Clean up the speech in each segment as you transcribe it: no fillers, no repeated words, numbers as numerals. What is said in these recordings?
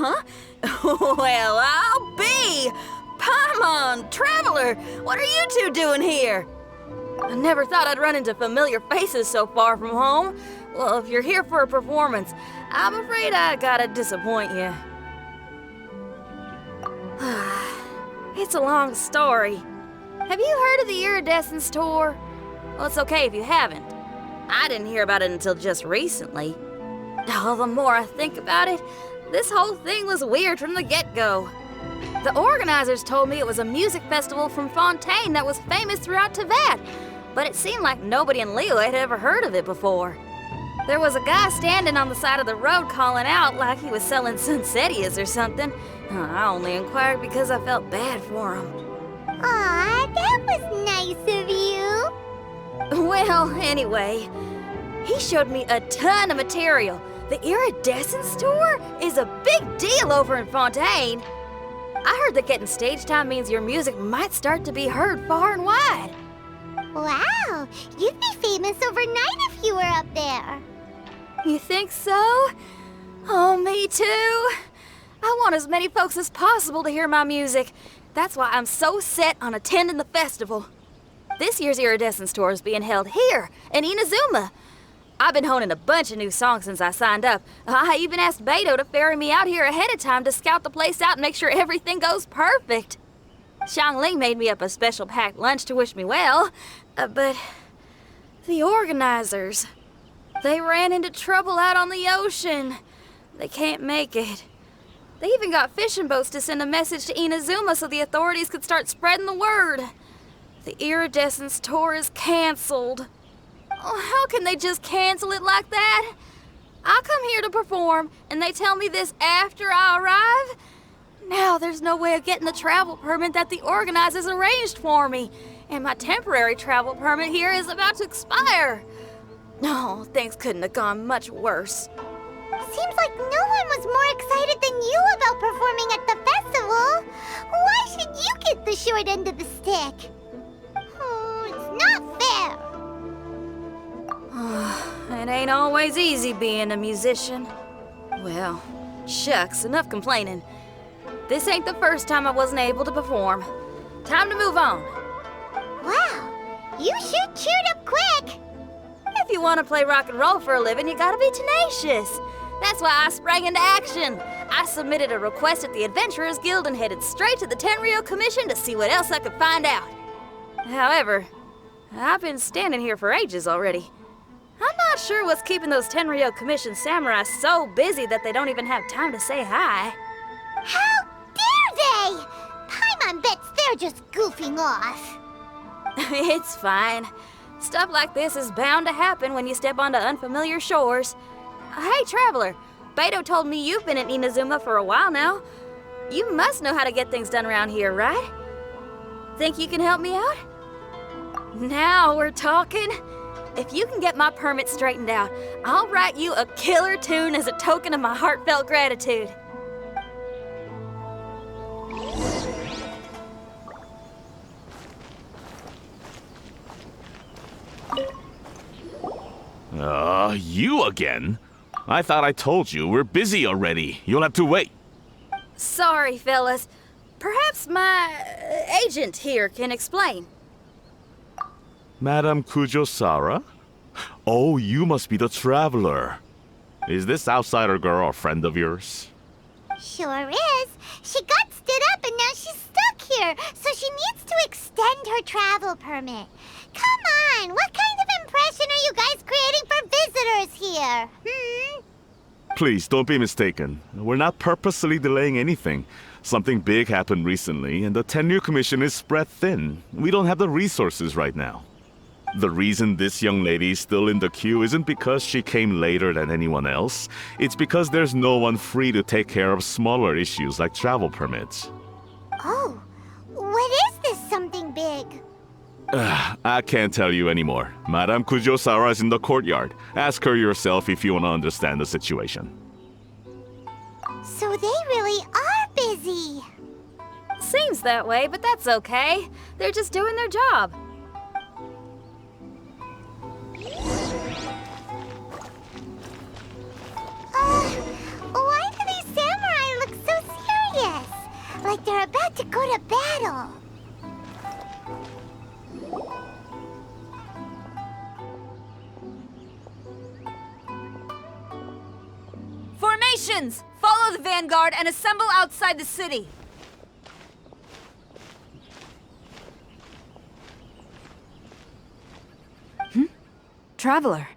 Huh? Well, I'll be! Paimon, Traveler, what are you two doing here? I never thought I'd run into familiar faces so far from home. Well, if you're here for a performance, I'm afraid I gotta disappoint you. It's a long story. Have you heard of the Iridescence Tour? Well, it's okay if you haven't. I didn't hear about it until just recently. Oh, the more I think about it, this whole thing was weird from the get-go. The organizers told me it was a music festival from Fontaine that was famous throughout Teyvat, but it seemed like nobody in Liyue had ever heard of it before. There was a guy standing on the side of the road calling out like he was selling Sunsetias or something. I only inquired because I felt bad for him. Aw, that was nice of you. Well, anyway, he showed me a ton of material. The Iridescence Tour is a big deal over in Fontaine. I heard that getting stage time means your music might start to be heard far and wide. Wow, you'd be famous overnight if you were up there. You think so? Oh, me too. I want as many folks as possible to hear my music. That's why I'm so set on attending the festival. This year's Iridescence Tour is being held here in Inazuma. I've been honing a bunch of new songs since I signed up. I even asked Beto to ferry me out here ahead of time to scout the place out and make sure everything goes perfect. Xiangling made me up a special packed lunch to wish me well, but the organizers, they ran into trouble out on the ocean. They can't make it. They even got fishing boats to send a message to Inazuma so the authorities could start spreading the word. The Iridescence Tour is canceled. Oh, how can they just cancel it like that? I come here to perform, and they tell me this after I arrive? Now there's no way of getting the travel permit that the organizers arranged for me, and my temporary travel permit here is about to expire. No, things couldn't have gone much worse. Seems like no one was more excited than you about performing at the festival. Why should you get the short end of the stick? Oh, it's not fair. It ain't always easy being a musician. Well, shucks, enough complaining. This ain't the first time I wasn't able to perform. Time to move on. Wow, you sure cheered up quick. If you want to play rock and roll for a living, you gotta be tenacious. That's why I sprang into action. I submitted a request at the Adventurers Guild and headed straight to the Tenryou Commission to see what else I could find out. However, I've been standing here for ages already. I'm not sure what's keeping those Tenryou Commission samurai so busy that they don't even have time to say hi. How dare they? Paimon bets they're just goofing off. It's fine. Stuff like this is bound to happen when you step onto unfamiliar shores. Hey, Traveler, Beto told me you've been in Inazuma for a while now. You must know how to get things done around here, right? Think you can help me out? Now we're talking. If you can get my permit straightened out, I'll write you a killer tune as a token of my heartfelt gratitude. You again? I thought I told you we're busy already. You'll have to wait. Sorry, fellas. Perhaps my agent here can explain. Madame Kujosara? Oh, you must be the traveler. Is this outsider girl a friend of yours? Sure is. She got stood up and now she's stuck here, so she needs to extend her travel permit. Come on, what kind of impression are you guys creating for visitors here? Please, don't be mistaken. We're not purposely delaying anything. Something big happened recently, and the Tenryou Commission is spread thin. We don't have the resources right now. The reason this young lady is still in the queue isn't because she came later than anyone else. It's because there's no one free to take care of smaller issues like travel permits. Oh, what is this something big? I can't tell you anymore. Madame Kujosara is in the courtyard. Ask her yourself if you want to understand the situation. So they really are busy. Seems that way, but that's okay. They're just doing their job. Why do these samurai look they're about to go to battle. Formations! Follow the vanguard and assemble outside the city. Traveler.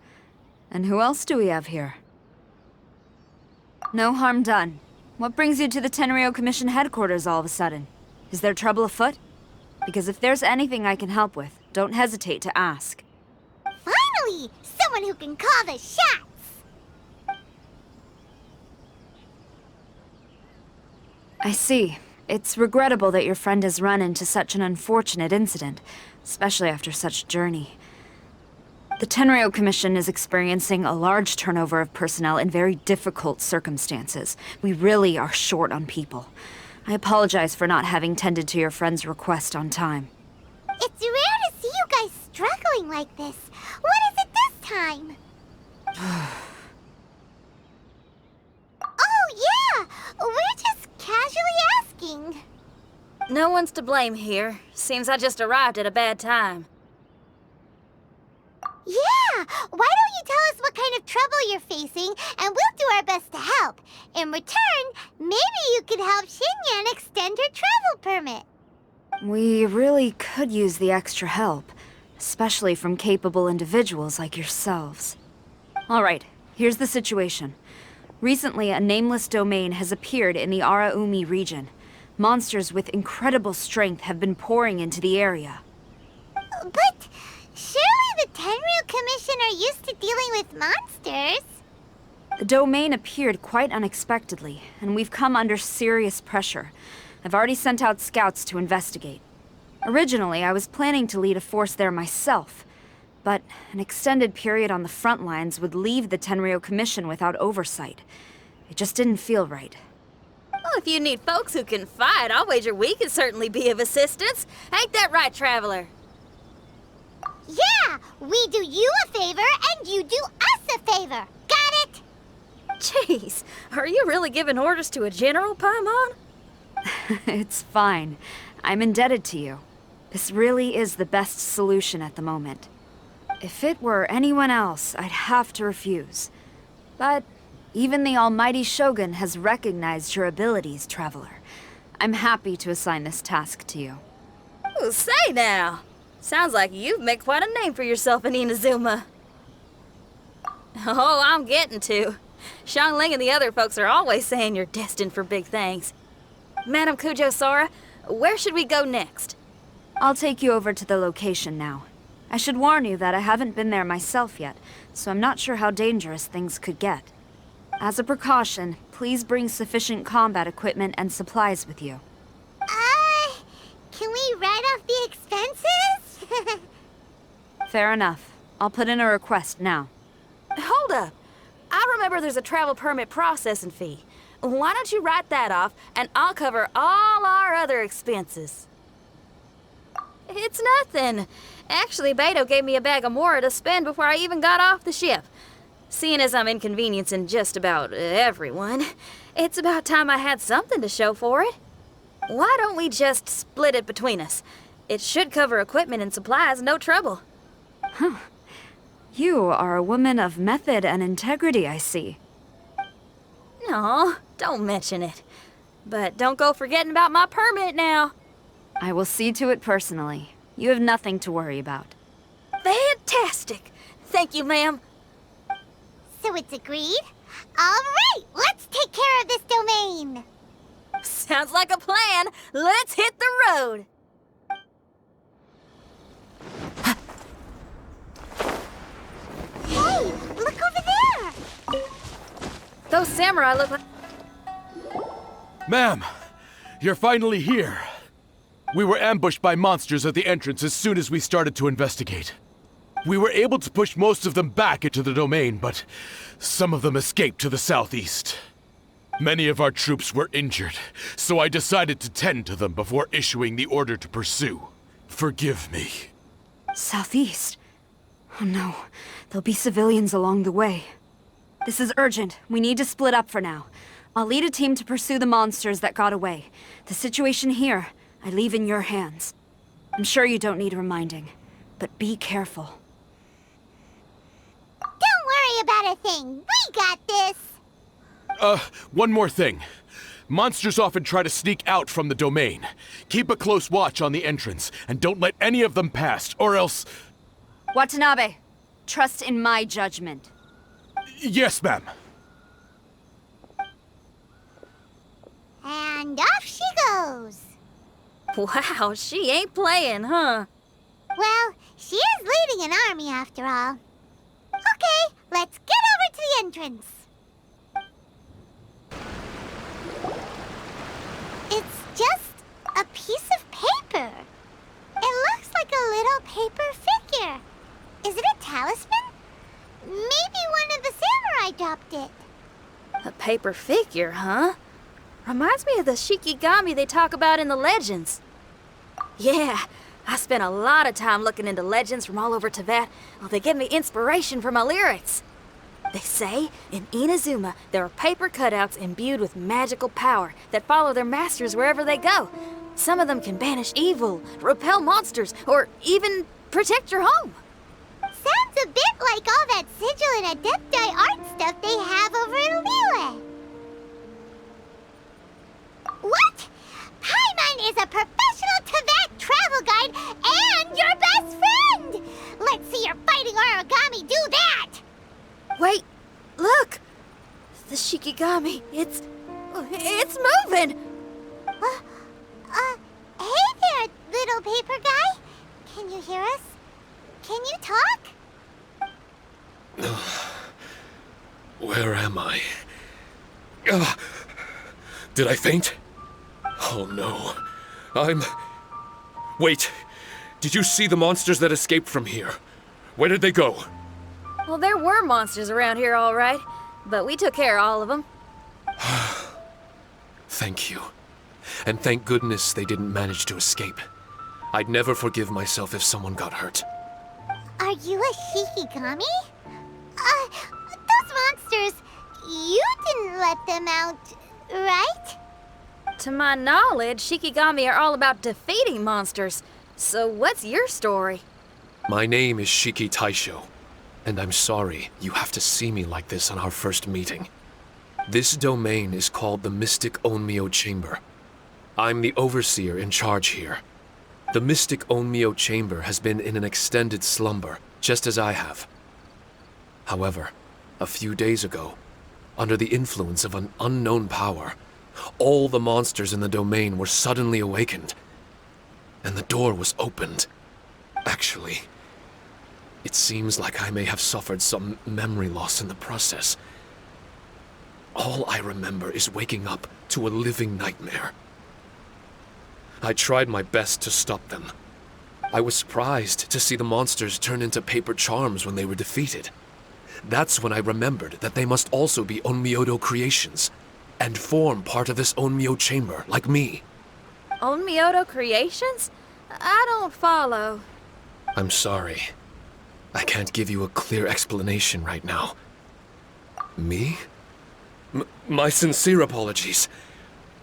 And who else do we have here? No harm done. What brings you to the Tenryou Commission headquarters all of a sudden? Is there trouble afoot? Because if there's anything I can help with, don't hesitate to ask. Finally! Someone who can call the shots! I see. It's regrettable that your friend has run into such an unfortunate incident, especially after such a journey. The Tenryou Commission is experiencing a large turnover of personnel in very difficult circumstances. We really are short on people. I apologize for not having tended to your friend's request on time. It's rare to see you guys struggling like this. What is it this time? Oh, yeah! We're just casually asking. No one's to blame here. Seems I just arrived at a bad time. Yeah! Why don't you tell us what kind of trouble you're facing, and we'll do our best to help. In return, maybe you could help Xinyan extend her travel permit. We really could use the extra help, especially from capable individuals like yourselves. All right, here's the situation. Recently, a nameless domain has appeared in the Araumi region. Monsters with incredible strength have been pouring into the area. But surely the Tenryou Commission are used to dealing with monsters. The domain appeared quite unexpectedly, and we've come under serious pressure. I've already sent out scouts to investigate. Originally, I was planning to lead a force there myself, but an extended period on the front lines would leave the Tenryou Commission without oversight. It just didn't feel right. Well, if you need folks who can fight, I'll wager we can certainly be of assistance. Ain't that right, Traveler? Yeah! We do you a favor, and you do us a favor. Got it? Jeez, are you really giving orders to a general, Paimon? It's fine. I'm indebted to you. This really is the best solution at the moment. If it were anyone else, I'd have to refuse. But even the almighty Shogun has recognized your abilities, Traveler. I'm happy to assign this task to you. Ooh, say now! Sounds like you've made quite a name for yourself in Inazuma. Oh, I'm getting to. Xiangling and the other folks are always saying you're destined for big things. Madam Kujo-Sora, where should we go next? I'll take you over to the location now. I should warn you that I haven't been there myself yet, so I'm not sure how dangerous things could get. As a precaution, please bring sufficient combat equipment and supplies with you. Can we write off the expenses? Fair enough. I'll put in a request now. Hold up! I remember there's a travel permit processing fee. Why don't you write that off, and I'll cover all our other expenses? It's nothing. Actually, Beto gave me a bag of Mora to spend before I even got off the ship. Seeing as I'm inconveniencing just about everyone, it's about time I had something to show for it. Why don't we just split it between us? It should cover equipment and supplies, no trouble. Huh. You are a woman of method and integrity, I see. No, don't mention it. But don't go forgetting about my permit now. I will see to it personally. You have nothing to worry about. Fantastic! Thank you, ma'am. So it's agreed? All right, let's take care of this domain. Sounds like a plan. Let's hit the road. Hey, look over there. Those samurai look like... Ma'am, you're finally here. We were ambushed by monsters at the entrance as soon as we started to investigate. We were able to push most of them back into the domain, but some of them escaped to the southeast. Many of our troops were injured, so I decided to tend to them before issuing the order to pursue. Forgive me. Southeast? Oh no, there'll be civilians along the way. This is urgent. We need to split up for now. I'll lead a team to pursue the monsters that got away. The situation here, I leave in your hands. I'm sure you don't need reminding, but be careful. Don't worry about a thing. We got this. One more thing. Monsters often try to sneak out from the domain. Keep a close watch on the entrance, and don't let any of them pass, or else... Watanabe, trust in my judgment. Yes, ma'am. And off she goes. Wow, she ain't playing, huh? Well, she is leading an army after all. Okay, let's get over to the entrance. It's just a piece of paper. It looks like a little paper figure. Is it a talisman? Maybe one of the samurai dropped it. A paper figure, huh? Reminds me of the Shikigami they talk about in the legends. Yeah, I spent a lot of time looking into legends from all over Tibet. Well, they give me inspiration for my lyrics. They say in Inazuma there are paper cutouts imbued with magical power that follow their masters wherever they go. Some of them can banish evil, repel monsters, or even protect your home. Sounds a bit like all that sigil and adepti art stuff they have over in Liyue. What? Paimon is a professional Tibet travel guide and your best friend! Let's see your fighting origami do that! Wait, look! The Shikigami, it's moving! Hey there, little paper guy. Can you hear us? Can you talk? Where am I? Did I faint? Oh no. Wait! Did you see the monsters that escaped from here? Where did they go? Well, there were monsters around here, all right. But we took care of all of them. Thank you. And thank goodness they didn't manage to escape. I'd never forgive myself if someone got hurt. Are you a Shikigami? Those monsters, you didn't let them out, right? To my knowledge, Shikigami are all about defeating monsters. So what's your story? My name is Shiki Taisho, and I'm sorry you have to see me like this on our first meeting. This domain is called the Mystic Onmyo Chamber. I'm the overseer in charge here. The Mystic Onmyo Chamber has been in an extended slumber, just as I have. However, a few days ago, under the influence of an unknown power, all the monsters in the domain were suddenly awakened, and the door was opened. Actually, it seems like I may have suffered some memory loss in the process. All I remember is waking up to a living nightmare. I tried my best to stop them. I was surprised to see the monsters turn into paper charms when they were defeated. That's when I remembered that they must also be Onmyodo creations, and form part of this Onmyo chamber, like me. Onmyodo creations? I don't follow. I'm sorry. I can't give you a clear explanation right now. Me? My sincere apologies.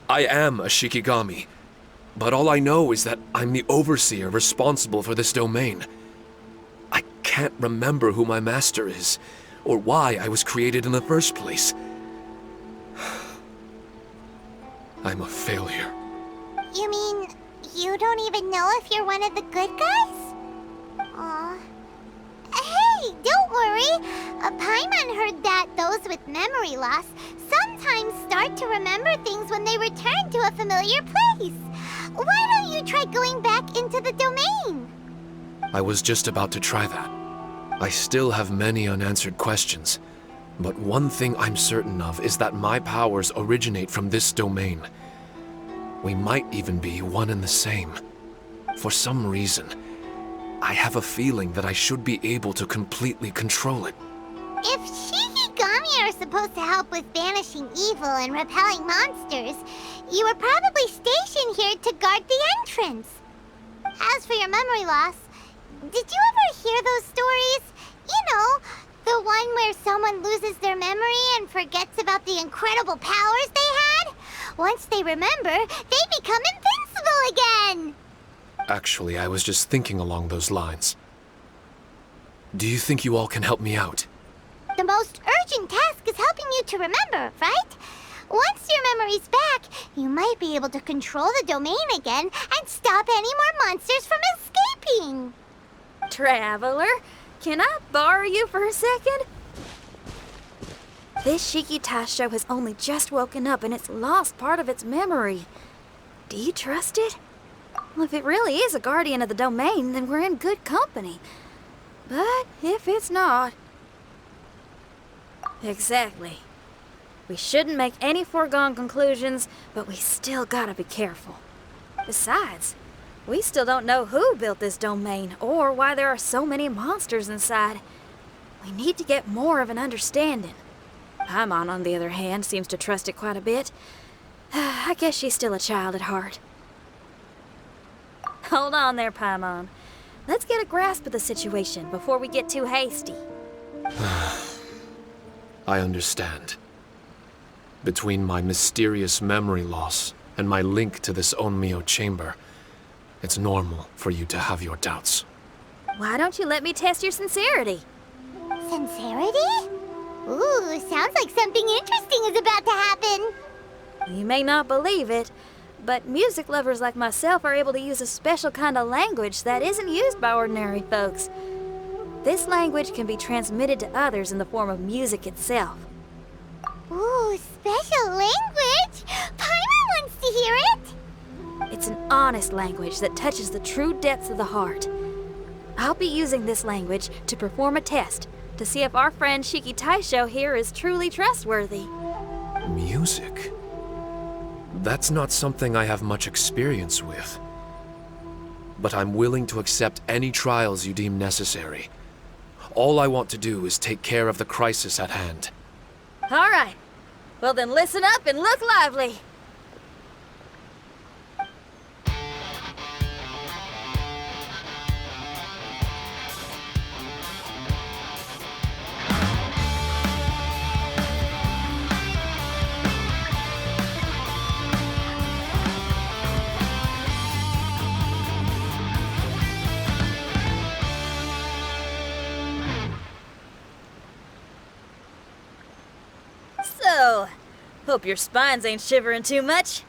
I am a Shikigami, but all I know is that I'm the overseer responsible for this domain. I can't remember who my master is, or why I was created in the first place. I'm a failure. You mean you don't even know if you're one of the good guys? Aw. Hey, don't worry. Paimon heard that those with memory loss sometimes start to remember things when they return to a familiar place. Why don't you try going back into the domain? I was just about to try that. I still have many unanswered questions, but one thing I'm certain of is that my powers originate from this domain. We might even be one and the same. For some reason, I have a feeling that I should be able to completely control it. If Shikigami are supposed to help with banishing evil and repelling monsters, you were probably stationed here to guard the entrance. As for your memory loss, did you ever hear those stories? You know, The one where someone loses their memory and forgets about the incredible powers they had? Once they remember, they become invincible again! Actually, I was just thinking along those lines. Do you think you all can help me out? The most urgent task is helping you to remember, right? Once your memory's back, you might be able to control the domain again and stop any more monsters from escaping. Traveler, can I borrow you for a second? This Shiki Taisho has only just woken up and it's lost part of its memory. Do you trust it? Well, if it really is a guardian of the domain, then we're in good company. But if it's not... Exactly. We shouldn't make any foregone conclusions, but we still gotta be careful. Besides, we still don't know who built this domain or why there are so many monsters inside. We need to get more of an understanding. Paimon, on the other hand, seems to trust it quite a bit. I guess she's still a child at heart. Hold on there, Paimon. Let's get a grasp of the situation before we get too hasty. I understand. Between my mysterious memory loss and my link to this Onmyo chamber, it's normal for you to have your doubts. Why don't you let me test your sincerity? Sincerity? Ooh, sounds like something interesting is about to happen. You may not believe it, but music lovers like myself are able to use a special kind of language that isn't used by ordinary folks. This language can be transmitted to others in the form of music itself. Ooh, special language? Paimon wants to hear it. It's an honest language that touches the true depths of the heart. I'll be using this language to perform a test to see if our friend Shiki Taisho here is truly trustworthy. Music? That's not something I have much experience with. But I'm willing to accept any trials you deem necessary. All I want to do is take care of the crisis at hand. All right. Well then listen up and look lively. So, hope your spines ain't shivering too much.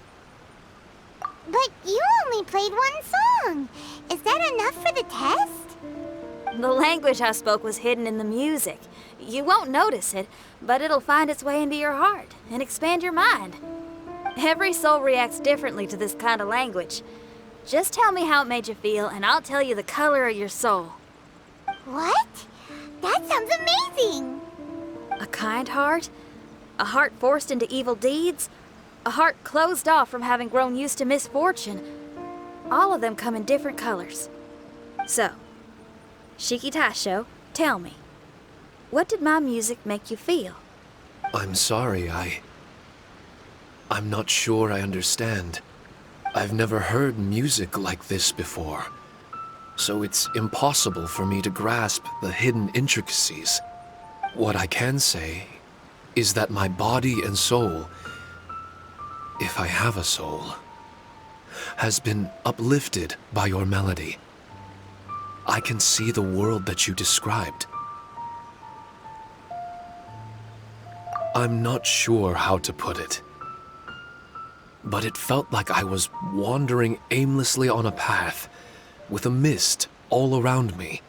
But you only played one song. Is that enough for the test? The language I spoke was hidden in the music. You won't notice it, but it'll find its way into your heart and expand your mind. Every soul reacts differently to this kind of language. Just tell me how it made you feel, and I'll tell you the color of your soul. What? That sounds amazing. A kind heart? A heart forced into evil deeds? A heart closed off from having grown used to misfortune? All of them come in different colors. So, Shiki Taisho, tell me, what did my music make you feel? I'm sorry, I'm not sure I understand. I've never heard music like this before, so it's impossible for me to grasp the hidden intricacies. What I can say is that my body and soul, if I have a soul, has been uplifted by your melody. I can see the world that you described. I'm not sure how to put it, but it felt like I was wandering aimlessly on a path with a mist all around me.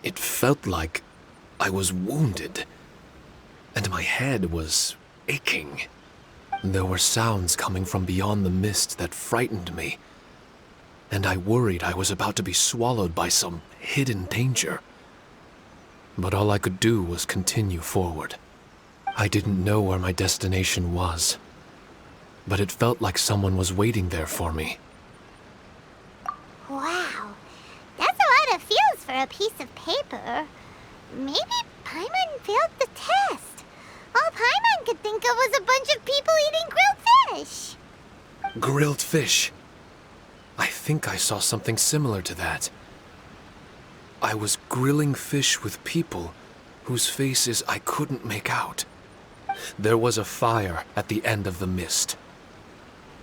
It felt like I was wounded, and my head was aching. There were sounds coming from beyond the mist that frightened me, and I worried I was about to be swallowed by some hidden danger. But all I could do was continue forward. I didn't know where my destination was, but it felt like someone was waiting there for me. Wow, that's a lot of feels for a piece of paper. Maybe Paimon failed the test. All Paimon could think of was a bunch of people eating grilled fish. Grilled fish. I think I saw something similar to that. I was grilling fish with people whose faces I couldn't make out. There was a fire at the end of the mist.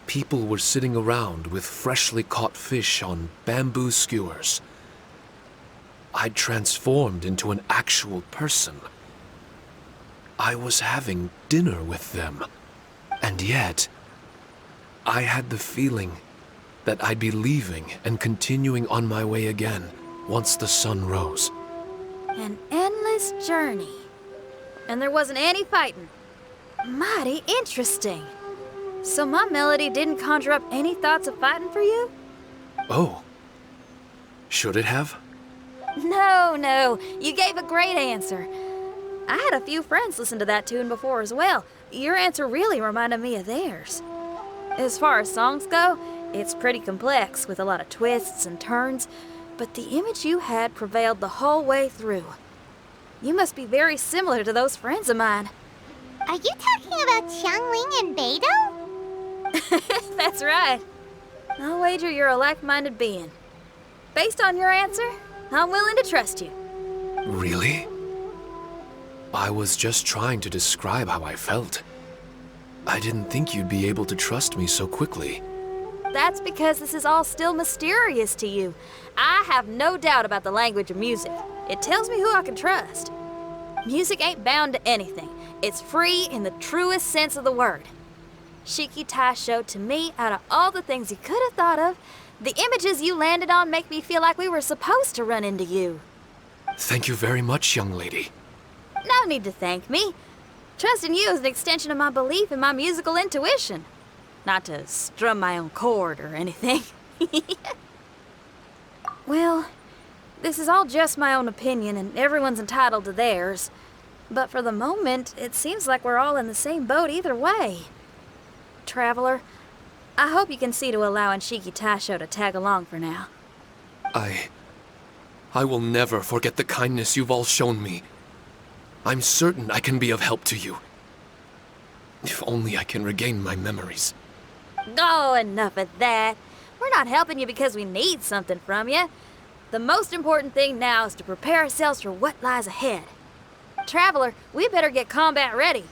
People were sitting around with freshly caught fish on bamboo skewers. I'd transformed into an actual person. I was having dinner with them. And yet, I had the feeling that I'd be leaving and continuing on my way again once the sun rose. An endless journey. And there wasn't any fighting. Mighty interesting. So my melody didn't conjure up any thoughts of fighting for you? Oh. Should it have? No, you gave a great answer. I had a few friends listen to that tune before as well. Your answer really reminded me of theirs. As far as songs go, it's pretty complex with a lot of twists and turns, but the image you had prevailed the whole way through. You must be very similar to those friends of mine. Are you talking about Xiangling and Beidou? That's right. I'll wager you're a like-minded being. Based on your answer, I'm willing to trust you. Really? I was just trying to describe how I felt. I didn't think you'd be able to trust me so quickly. That's because this is all still mysterious to you. I have no doubt about the language of music. It tells me who I can trust. Music ain't bound to anything. It's free in the truest sense of the word. Shiki Taisho, to me, out of all the things you could have thought of, the images you landed on make me feel like we were supposed to run into you. Thank you very much, young lady. No need to thank me. Trusting you is an extension of my belief in my musical intuition. Not to strum my own chord or anything. Well, this is all just my own opinion, and everyone's entitled to theirs. But for the moment, it seems like we're all in the same boat either way. Traveler, I hope you can see to allowing Shiki Taisho to tag along for now. I will never forget the kindness you've all shown me. I'm certain I can be of help to you. If only I can regain my memories. Oh, enough of that. We're not helping you because we need something from you. The most important thing now is to prepare ourselves for what lies ahead. Traveler, we better get combat ready.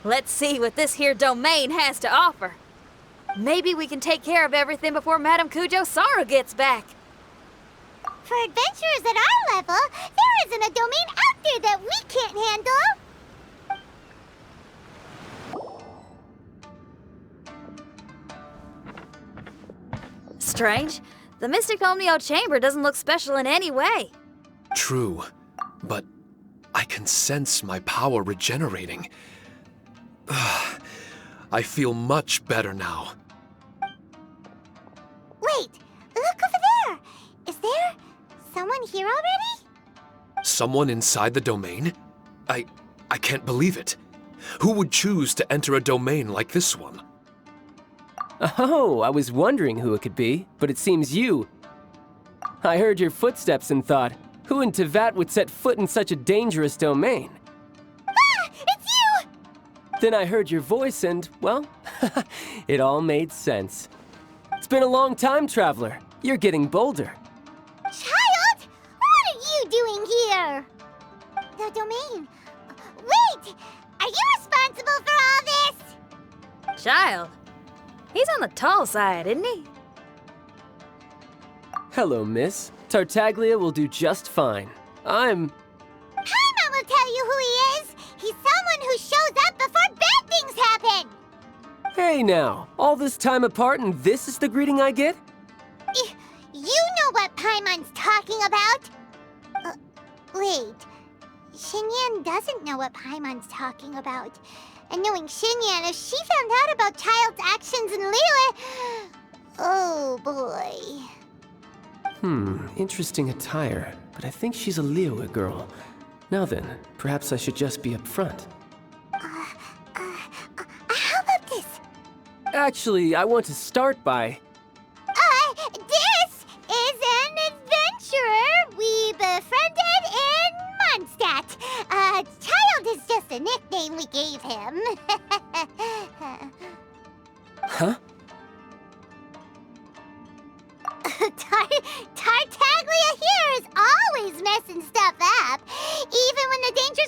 Let's see what this here domain has to offer. Maybe we can take care of everything before Madame Kujo Saru gets back. For adventurers at our level, there isn't a domain out there that we can't handle. Strange. The Mystic Omnio Chamber doesn't look special in any way. True, but I can sense my power regenerating. I feel much better now. Wait, look over there. Is there someone here already? Someone inside the domain? I can't believe it. Who would choose to enter a domain like this one? Oh, I was wondering who it could be, but it seems you. I heard your footsteps and thought, who in Tevat would set foot in such a dangerous domain? Ah, it's you! Then I heard your voice and, well, it all made sense. It's been a long time, Traveler. You're getting bolder. Child, what are you doing here? The domain. Wait, are you responsible for all this? Child. He's on the tall side, isn't he? Hello, miss. Tartaglia will do just fine. Paimon will tell you who he is. He's someone who shows up before bad things happen. Hey now, all this time apart and this is the greeting I get? You know what Paimon's talking about. Wait, Xinyan doesn't know what Paimon's talking about. And knowing Xinyan, if she found out about Child's actions in Liyue... Oh, boy. Interesting attire, but I think she's a Liyue girl. Now then, perhaps I should just be up front. How about this? Actually, I want to start by... This is an adventurer we befriended in Mondstadt. Child is just a nickname we gave him. Huh? Tartaglia here is always messing stuff up. Even when the danger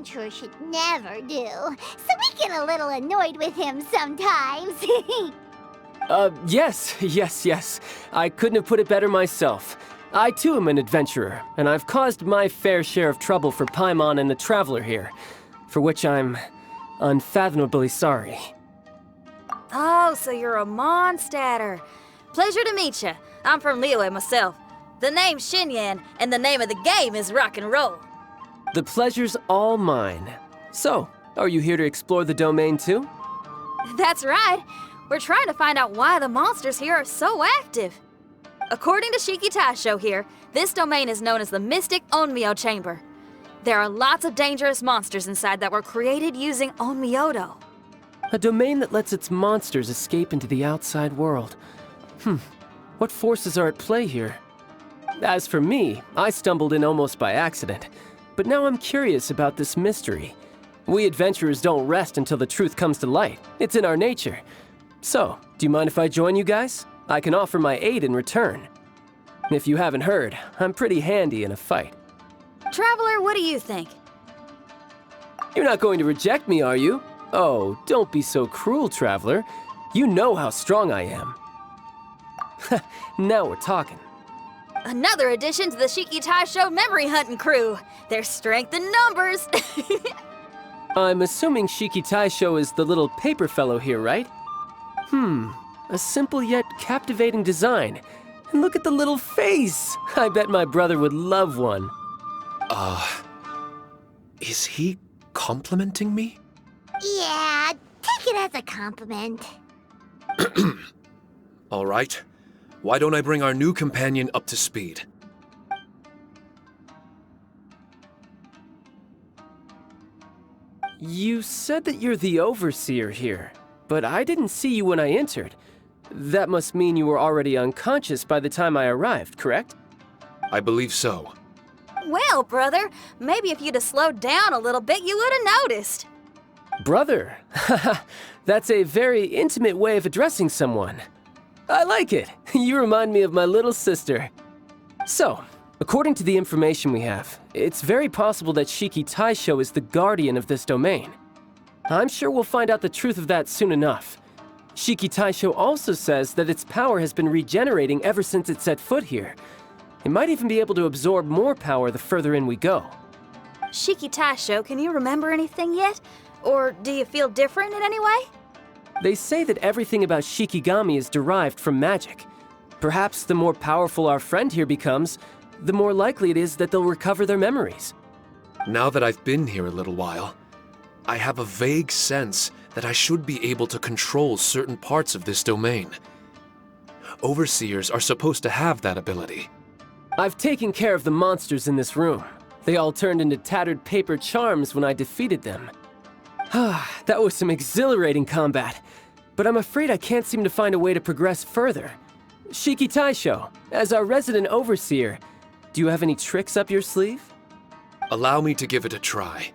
adventurer should never do. So we get a little annoyed with him sometimes. Yes. I couldn't have put it better myself. I too am an adventurer, and I've caused my fair share of trouble for Paimon and the Traveler here, for which I'm unfathomably sorry. Oh, so you're a Mondstatter. Pleasure to meet you. I'm from Liyue myself. The name's Xinyan, and the name of the game is rock and roll. The pleasure's all mine. So, are you here to explore the domain too? That's right. We're trying to find out why the monsters here are so active. According to Shiki Taisho here, this domain is known as the Mystic Onmyo Chamber. There are lots of dangerous monsters inside that were created using Onmyodo. A domain that lets its monsters escape into the outside world. What forces are at play here? As for me, I stumbled in almost by accident. But now I'm curious about this mystery. We adventurers don't rest until the truth comes to light. It's in our nature. So, do you mind if I join you guys? I can offer my aid in return. If you haven't heard, I'm pretty handy in a fight. Traveler, what do you think? You're not going to reject me, are you? Oh, don't be so cruel, Traveler. You know how strong I am. Now we're talking. Another addition to the Shiki Taisho memory hunting crew. There's strength in numbers. I'm assuming Shiki Taisho is the little paper fellow here, right? A simple yet captivating design. And look at the little face! I bet my brother would love one. Is he complimenting me? Yeah, take it as a compliment. All right. Why don't I bring our new companion up to speed? You said that you're the overseer here, but I didn't see you when I entered. That must mean you were already unconscious by the time I arrived, correct? I believe so. Well, brother, maybe if you'd have slowed down a little bit, you would have noticed. Brother? That's a very intimate way of addressing someone. I like it. You remind me of my little sister. So, according to the information we have, it's very possible that Shiki Taisho is the guardian of this domain. I'm sure we'll find out the truth of that soon enough. Shiki Taisho also says that its power has been regenerating ever since it set foot here. It might even be able to absorb more power the further in we go. Shiki Taisho, can you remember anything yet? Or do you feel different in any way? They say that everything about Shikigami is derived from magic. Perhaps the more powerful our friend here becomes, the more likely it is that they'll recover their memories. Now that I've been here a little while, I have a vague sense that I should be able to control certain parts of this domain. Overseers are supposed to have that ability. I've taken care of the monsters in this room. They all turned into tattered paper charms when I defeated them. That was some exhilarating combat, but I'm afraid I can't seem to find a way to progress further. Shiki Taisho, as our resident overseer, do you have any tricks up your sleeve? Allow me to give it a try.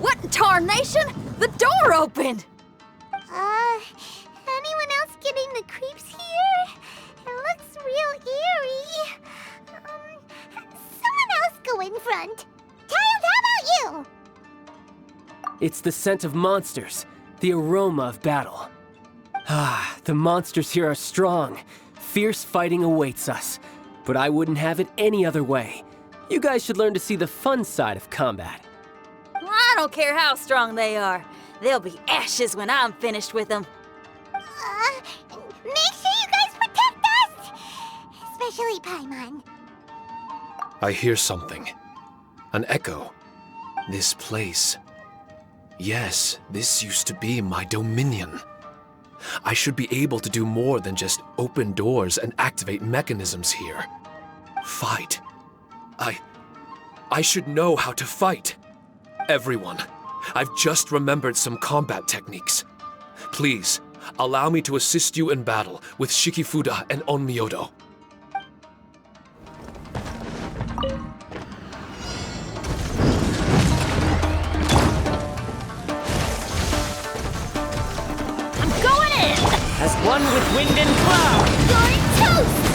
What in tarnation? The door opened! Anyone else getting the creeps here? It looks real eerie. Someone else go in front. Child, how about you? It's the scent of monsters, the aroma of battle. The monsters here are strong. Fierce fighting awaits us. But I wouldn't have it any other way. You guys should learn to see the fun side of combat. I don't care how strong they are. They'll be ashes when I'm finished with them. Make sure you guys protect us! Especially Paimon. I hear something. An echo. This place. Yes, this used to be my dominion. I should be able to do more than just open doors and activate mechanisms here. Fight. I should know how to fight. Everyone, I've just remembered some combat techniques. Please, allow me to assist you in battle with Shikifuda and Onmyodo. I'm going in! As one with wind and cloud! You're toast!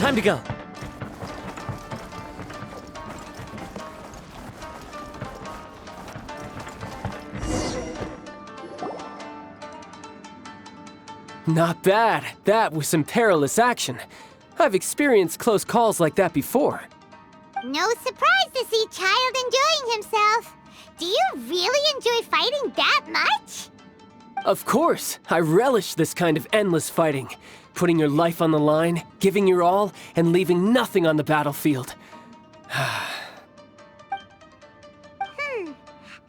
time to go. Not bad. That was some perilous action. I've experienced close calls like that before. No surprise to see Child enjoying himself. Do you really enjoy fighting that much? Of course, I relish this kind of endless fighting. Putting your life on the line, giving your all, and leaving nothing on the battlefield. I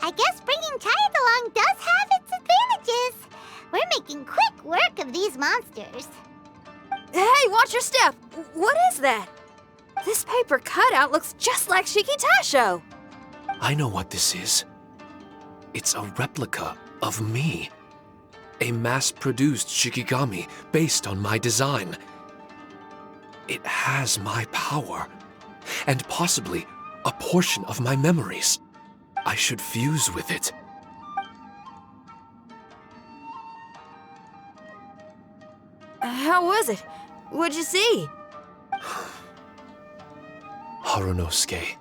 guess bringing Child along does have its advantages. We're making quick work of these monsters. Hey, watch your step! What is that? This paper cutout looks just like Shiki Taisho. I know what this is. It's a replica of me. A mass-produced Shikigami based on my design. It has my power, and possibly a portion of my memories. I should fuse with it. How was it? What'd you see? Harunosuke.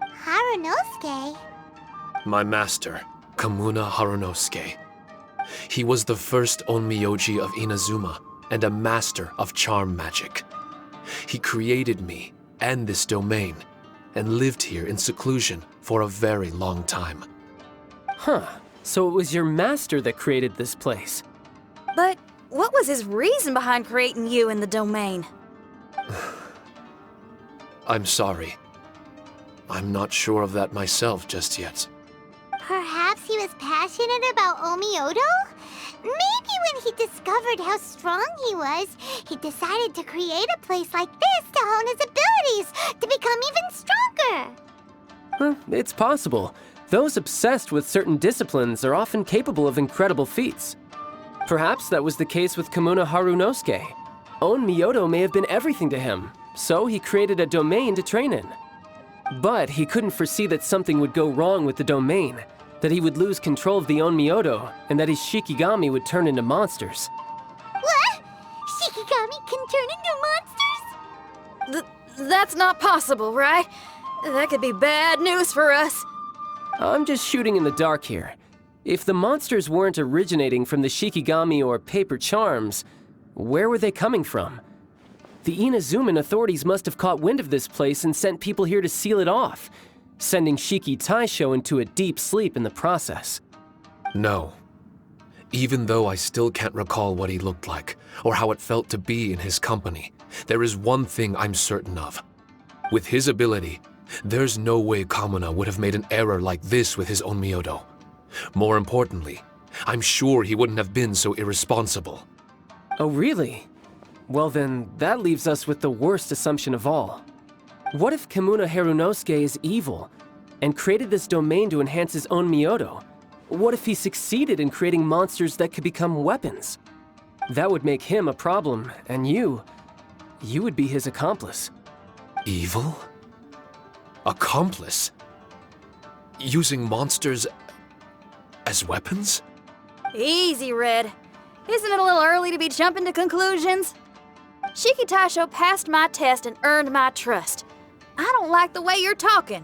Harunosuke? My master, Kamuna Harunosuke. He was the first Onmyoji of Inazuma and a master of charm magic. He created me and this domain and lived here in seclusion for a very long time. Huh, so it was your master that created this place. But what was his reason behind creating you in the domain? I'm sorry. I'm not sure of that myself just yet. Perhaps he was passionate about Omiodo? Maybe when he discovered how strong he was, he decided to create a place like this to hone his abilities, to become even stronger. It's possible. Those obsessed with certain disciplines are often capable of incredible feats. Perhaps that was the case with Kamuna Harunosuke. Onmyodo may have been everything to him, so he created a domain to train in. But he couldn't foresee that something would go wrong with the domain, that he would lose control of the Onmyodo, and that his Shikigami would turn into monsters. What? Shikigami can turn into monsters? That's not possible, right? That could be bad news for us. I'm just shooting in the dark here. If the monsters weren't originating from the Shikigami or paper charms, where were they coming from? The Inazuman authorities must have caught wind of this place and sent people here to seal it off, sending Shiki Taisho into a deep sleep in the process. No. Even though I still can't recall what he looked like, or how it felt to be in his company, there is one thing I'm certain of. With his ability, there's no way Kamuna would have made an error like this with his Onmyodo. More importantly, I'm sure he wouldn't have been so irresponsible. Oh, really? Well then, that leaves us with the worst assumption of all. What if Kamuna Harunosuke is evil, and created this domain to enhance his own Myoto? What if he succeeded in creating monsters that could become weapons? That would make him a problem, and you would be his accomplice. Evil? Accomplice? Using monsters as weapons? Easy, Red. Isn't it a little early to be jumping to conclusions? Shiki Taisho passed my test and earned my trust. I don't like the way you're talking.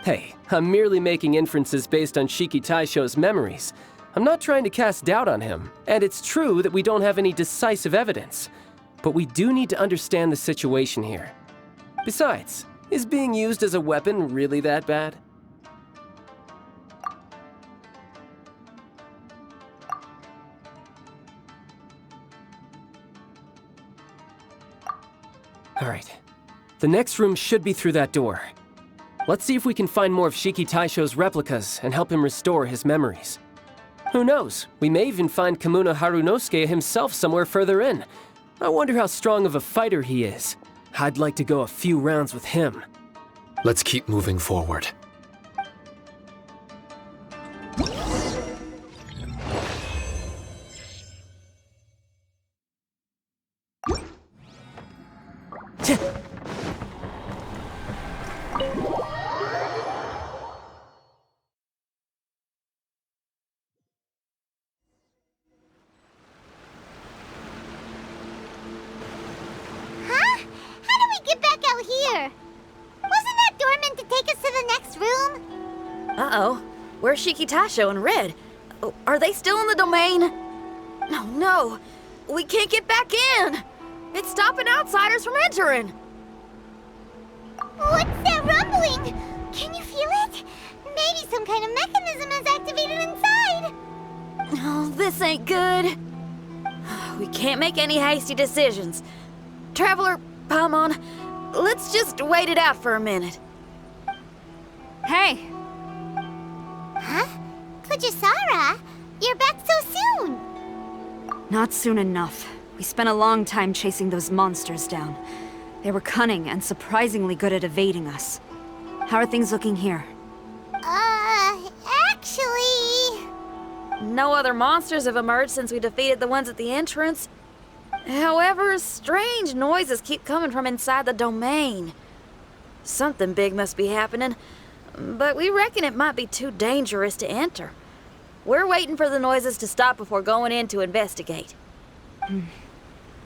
Hey, I'm merely making inferences based on Shiki Taisho's memories. I'm not trying to cast doubt on him, and it's true that we don't have any decisive evidence. But we do need to understand the situation here. Besides, is being used as a weapon really that bad? All right. The next room should be through that door. Let's see if we can find more of Shiki Taisho's replicas and help him restore his memories. Who knows? We may even find Kamuna Harunosuke himself somewhere further in. I wonder how strong of a fighter he is. I'd like to go a few rounds with him. Let's keep moving forward. Huh? How Uh-oh. Where's Shikitasho and Red? Oh, are they still in the domain? No, no. We can't get back in. It's stopping outsiders from entering. What's that rumbling? Can you feel it? Maybe some kind of mechanism is activated inside. Oh, this ain't good. We can't make any hasty decisions. Traveler, Paimon, let's just wait it out for a minute. Hey! Huh? Kujisara, you're back so soon. Not soon enough. We spent a long time chasing those monsters down. They were cunning and surprisingly good at evading us. How are things looking here? Actually... No other monsters have emerged since we defeated the ones at the entrance. However, strange noises keep coming from inside the domain. Something big must be happening, but we reckon it might be too dangerous to enter. We're waiting for the noises to stop before going in to investigate.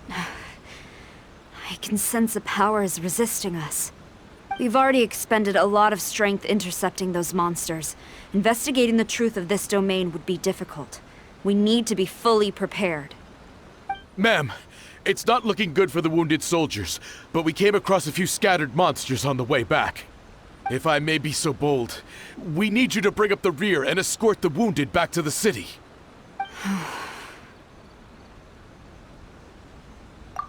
I can sense a power is resisting us. We've already expended a lot of strength intercepting those monsters. Investigating the truth of this domain would be difficult. We need to be fully prepared. Ma'am, it's not looking good for the wounded soldiers, but we came across a few scattered monsters on the way back. If I may be so bold, we need you to bring up the rear and escort the wounded back to the city.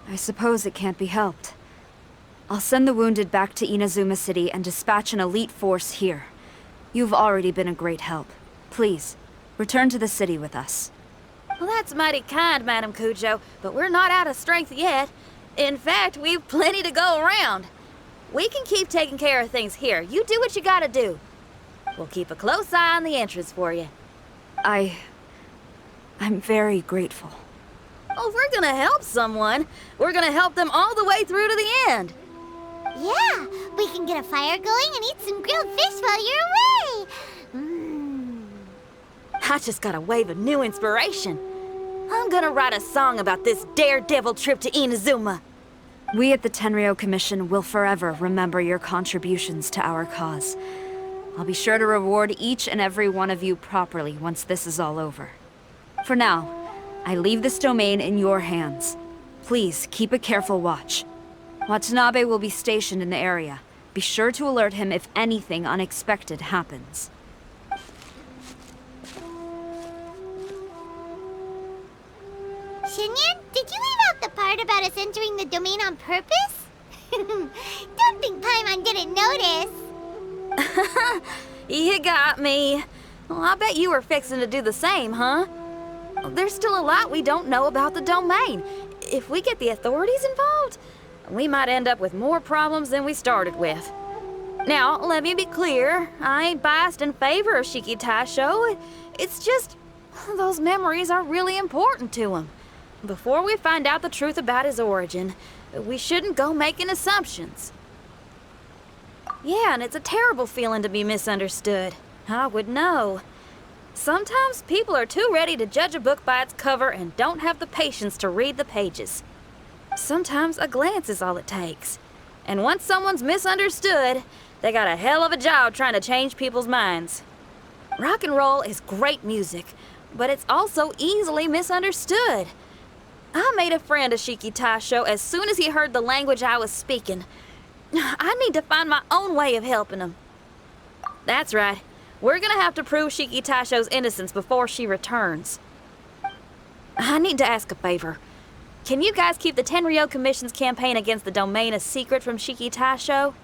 I suppose it can't be helped. I'll send the wounded back to Inazuma City and dispatch an elite force here. You've already been a great help. Please, return to the city with us. Well, that's mighty kind, Madam Cujo, but we're not out of strength yet. In fact, we've plenty to go around. We can keep taking care of things here. You do what you gotta do. We'll keep a close eye on the entrance for you. I'm very grateful. Oh, if we're gonna help someone, we're gonna help them all the way through to the end. Yeah, we can get a fire going and eat some grilled fish while you're away. I just got a wave of new inspiration. I'm gonna write a song about this daredevil trip to Inazuma. We at the Tenryou Commission will forever remember your contributions to our cause. I'll be sure to reward each and every one of you properly once this is all over. For now, I leave this domain in your hands. Please keep a careful watch. Watanabe will be stationed in the area. Be sure to alert him if anything unexpected happens. Shinyan, did you leave out the part about us entering the domain on purpose? Don't think Paimon didn't notice. You got me. Well, I bet you were fixing to do the same, huh? There's still a lot we don't know about the domain. If we get the authorities involved, we might end up with more problems than we started with. Now, let me be clear. I ain't biased in favor of Shikitasho. It's just, those memories are really important to him. Before we find out the truth about his origin, we shouldn't go making assumptions. Yeah, and it's a terrible feeling to be misunderstood. I would know. Sometimes people are too ready to judge a book by its cover and don't have the patience to read the pages. Sometimes a glance is all it takes. And once someone's misunderstood, they got a hell of a job trying to change people's minds. Rock and roll is great music, but it's also easily misunderstood. I made a friend of Shikitasho as soon as he heard the language I was speaking. I need to find my own way of helping him. That's right. We're gonna have to prove Shikitasho's innocence before she returns. I need to ask a favor. Can you guys keep the Tenryou Commission's campaign against the domain a secret from Shikitasho?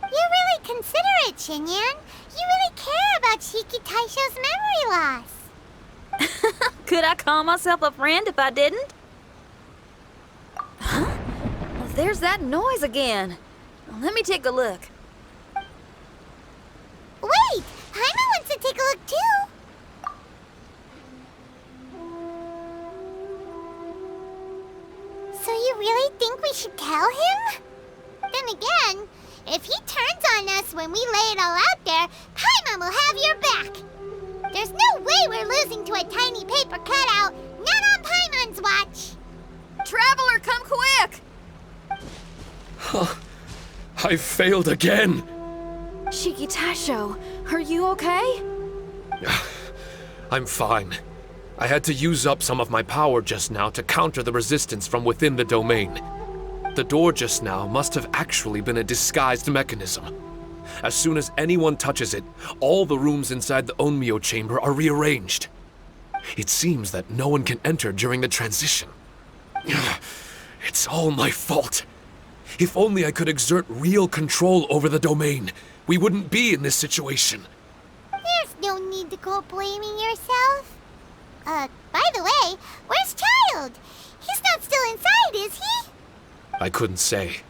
You're really considerate, Shinyan. You really care about Shikitasho's memory loss. Could I call myself a friend if I didn't? Huh? Well, there's that noise again. Let me take a look. Wait! Paimon wants to take a look too! So you really think we should tell him? Then again, if he turns on us when we lay it all out there, Paimon will have your back! There's no way we're losing to a tiny paper cutout, not on Paimon's watch! Traveler, come quick! I failed again. Shikitasho, Are you okay? I'm fine. I had to use up some of my power just now to counter the resistance from within the domain. The door just now must have actually been a disguised mechanism. As soon as anyone touches it, all the rooms inside the Onmyo chamber are rearranged. It seems that no one can enter during the transition. It's all my fault. If only I could exert real control over the domain, we wouldn't be in this situation. There's no need to go blaming yourself. By the way, where's Child? He's not still inside, is he? I couldn't say,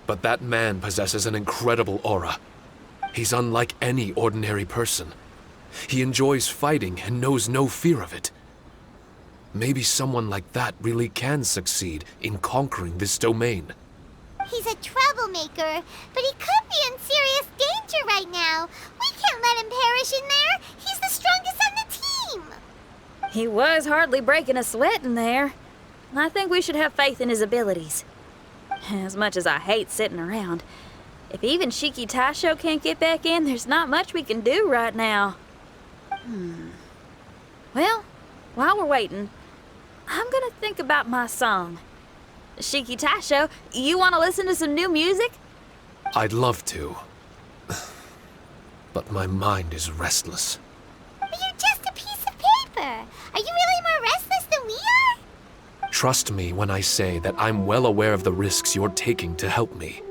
but that man possesses an incredible aura. He's unlike any ordinary person. He enjoys fighting and knows no fear of it. Maybe someone like that really can succeed in conquering this domain. He's a troublemaker, but he could be in serious danger right now. We can't let him perish in there. He's the strongest on the team. He was hardly breaking a sweat in there. I think we should have faith in his abilities. As much as I hate sitting around, if even Shiki Taisho can't get back in, there's not much we can do right now. Well, while we're waiting, I'm gonna think about my song. Shiki Taisho, you want to listen to some new music? I'd love to. But my mind is restless. But you're just a piece of paper. Are you really more restless than we are? Trust me when I say that I'm well aware of the risks you're taking to help me.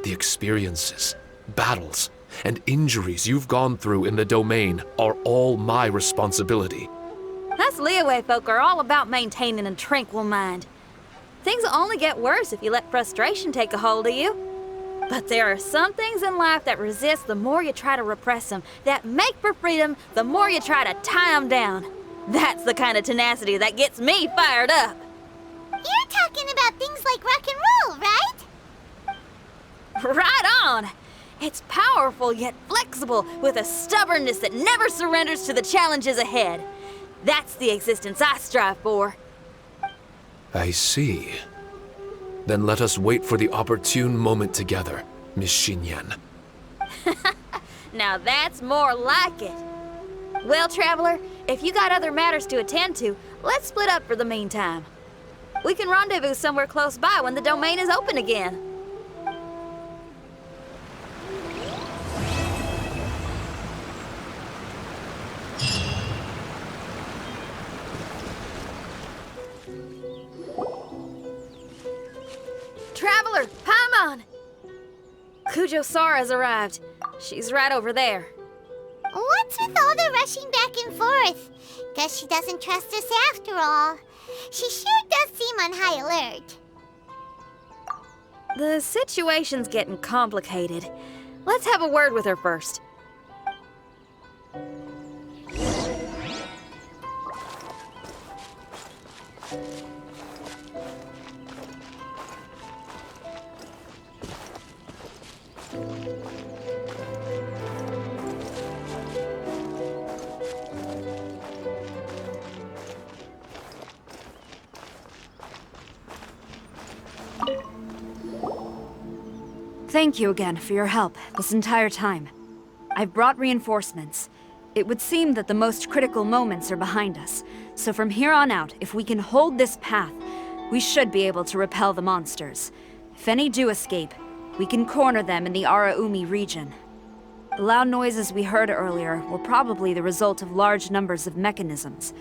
The experiences, battles, and injuries you've gone through in the domain are all my responsibility. Us Leeway folk are all about maintaining a tranquil mind. Things will only get worse if you let frustration take a hold of you. But there are some things in life that resist the more you try to repress them, that make for freedom the more you try to tie them down. That's the kind of tenacity that gets me fired up. You're talking about things like rock and roll, right? Right on! It's powerful yet flexible, with a stubbornness that never surrenders to the challenges ahead. That's the existence I strive for. I see. Then let us wait for the opportune moment together, Miss Xinyan. Now that's more like it. Well, Traveler, if you got other matters to attend to, let's split up for the meantime. We can rendezvous somewhere close by when the domain is open again. Traveler, Paimon! Kujo Sara's arrived. She's right over there. What's with all the rushing back and forth? Guess she doesn't trust us after all. She sure does seem on high alert. The situation's getting complicated. Let's have a word with her first. Thank you again for your help this entire time. I've brought reinforcements. It would seem that the most critical moments are behind us, so from here on out, if we can hold this path, we should be able to repel the monsters. If any do escape, we can corner them in the Araumi region. The loud noises we heard earlier were probably the result of large numbers of mechanisms.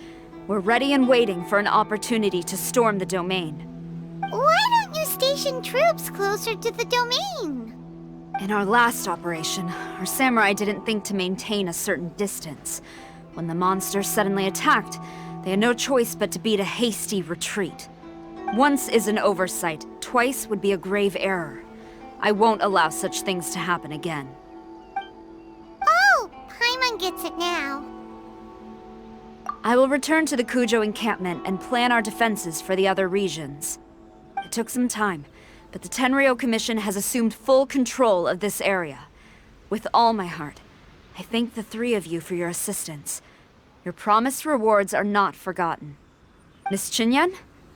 We're ready and waiting for an opportunity to storm the domain. Why don't you station troops closer to the domain? In our last operation, our samurai didn't think to maintain a certain distance. When the monsters suddenly attacked, they had no choice but to beat a hasty retreat. Once is an oversight, twice would be a grave error. I won't allow such things to happen again. Oh, Paimon gets it now. I will return to the Kujo encampment and plan our defenses for the other regions. It took some time, but the Tenryo Commission has assumed full control of this area. With all my heart, I thank the three of you for your assistance. Your promised rewards are not forgotten. Miss Xinyan,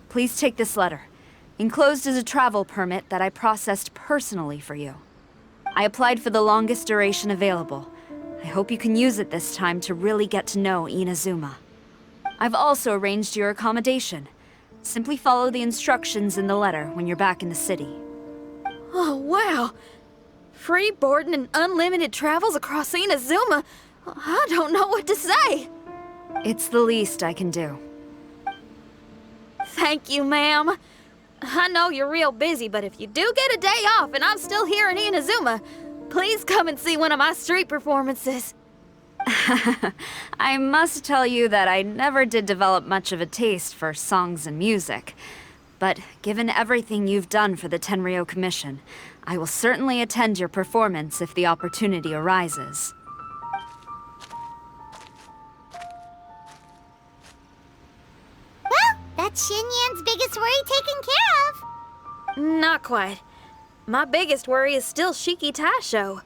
please take this letter. Enclosed is a travel permit that I processed personally for you. I applied for the longest duration available. I hope you can use it this time to really get to know Inazuma. I've also arranged your accommodation. Simply follow the instructions in the letter when you're back in the city. Oh, wow. Free boarding and unlimited travels across Inazuma. I don't know what to say. It's the least I can do. Thank you, ma'am. I know you're real busy, but if you do get a day off and I'm still here in Inazuma, please come and see one of my street performances. I must tell you that I never did develop much of a taste for songs and music. But given everything you've done for the Tenryou Commission, I will certainly attend your performance if the opportunity arises. Well, that's Xinyan's biggest worry taken care of. Not quite. My biggest worry is still Shiki Taisho.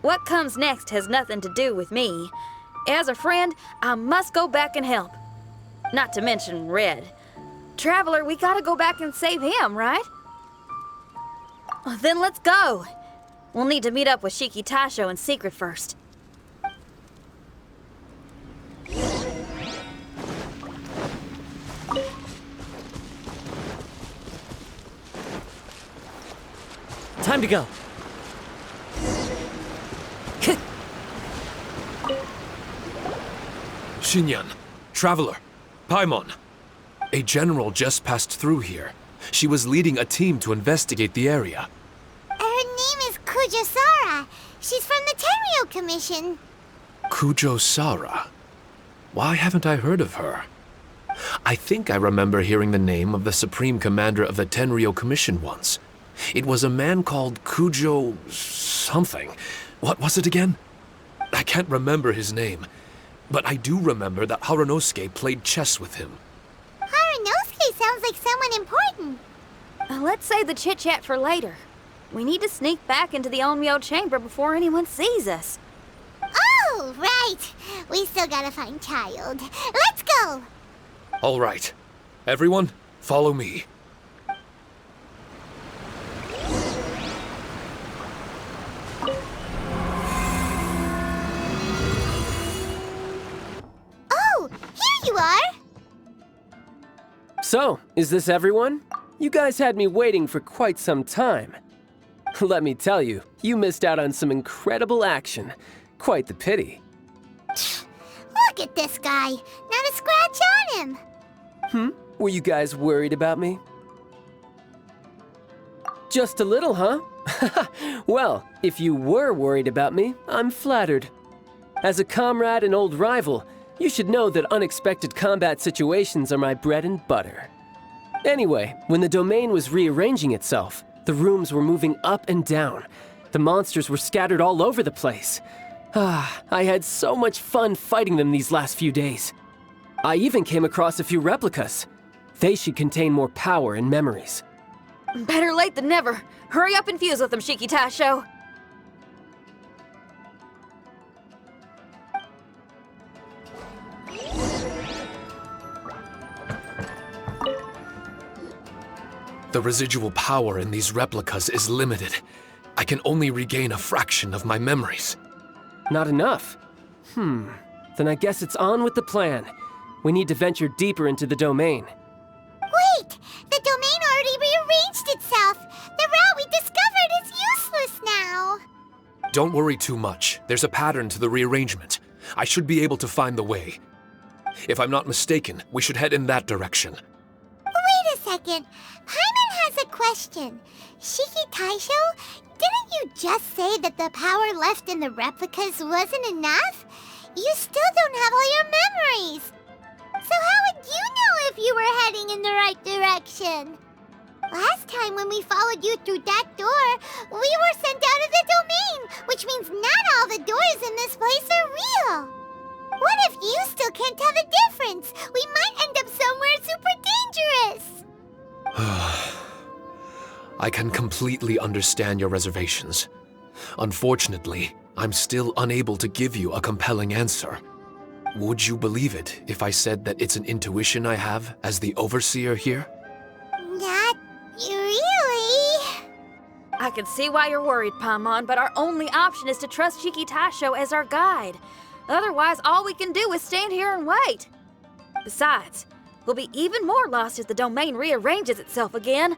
What comes next has nothing to do with me. As a friend, I must go back and help. Not to mention Red. Traveler, we gotta go back and save him, right? Then let's go. We'll need to meet up with Shiki Taisho in secret first. Time to go. Xinyan, Traveler, Paimon. A general just passed through here. She was leading a team to investigate the area. Her name is Kujosara. She's from the Tenryou Commission. Kujosara. Why haven't I heard of her? I think I remember hearing the name of the Supreme Commander of the Tenryou Commission once. It was a man called Kujo... something. What was it again? I can't remember his name. But I do remember that Harunosuke played chess with him. Harunosuke sounds like someone important. Let's save the chit-chat for later. We need to sneak back into the Onmyo chamber before anyone sees us. Oh, right. We still gotta find Child. Let's go. All right. Everyone, follow me. Oh, here you are. So, is this everyone? You guys had me waiting for quite some time. Let me tell you, you missed out on some incredible action. Quite the pity. Look at this guy. Not a scratch on him. Were you guys worried about me? Just a little, huh? Well, if you were worried about me, I'm flattered. As a comrade and old rival, you should know that unexpected combat situations are my bread and butter. Anyway, when the domain was rearranging itself, the rooms were moving up and down. The monsters were scattered all over the place. I had so much fun fighting them these last few days. I even came across a few replicas. They should contain more power and memories. Better late than never. Hurry up and fuse with them, Shiki Taisho. The residual power in these replicas is limited. I can only regain a fraction of my memories. Not enough? Then I guess it's on with the plan. We need to venture deeper into the domain. Wait! The domain already rearranged itself. The route we discovered is useless now. Don't worry too much. There's a pattern to the rearrangement. I should be able to find the way. If I'm not mistaken, we should head in that direction. Wait a second. Paimon has a question. Shiki Taisho, didn't you just say that the power left in the replicas wasn't enough? You still don't have all your memories. So how would you know if you were heading in the right direction? Last time when we followed you through that door, we were sent out of the domain, which means not all the doors in this place are real. What if you still can't tell the difference? We might end up somewhere super dangerous. I can completely understand your reservations. Unfortunately, I'm still unable to give you a compelling answer. Would you believe it if I said that it's an intuition I have as the overseer here? Not really. I can see why you're worried, Paimon, but our only option is to trust Shiki Taisho as our guide. Otherwise, all we can do is stand here and wait. Besides, we'll be even more lost if the domain rearranges itself again.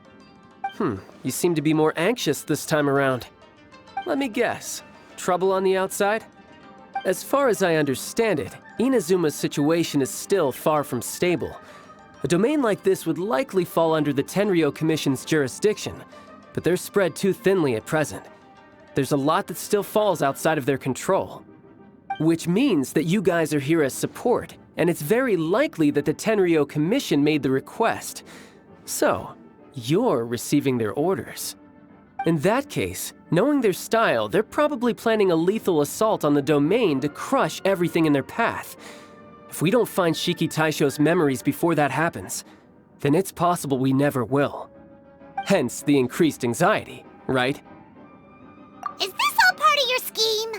You seem to be more anxious this time around. Let me guess. Trouble on the outside? As far as I understand it, Inazuma's situation is still far from stable. A domain like this would likely fall under the Tenryou Commission's jurisdiction, but they're spread too thinly at present. There's a lot that still falls outside of their control. Which means that you guys are here as support, and it's very likely that the Tenryou Commission made the request. So, you're receiving their orders. In that case, knowing their style, they're probably planning a lethal assault on the domain to crush everything in their path. If we don't find Shiki Taisho's memories before that happens, then it's possible we never will. Hence the increased anxiety, right? Is this all part of your scheme?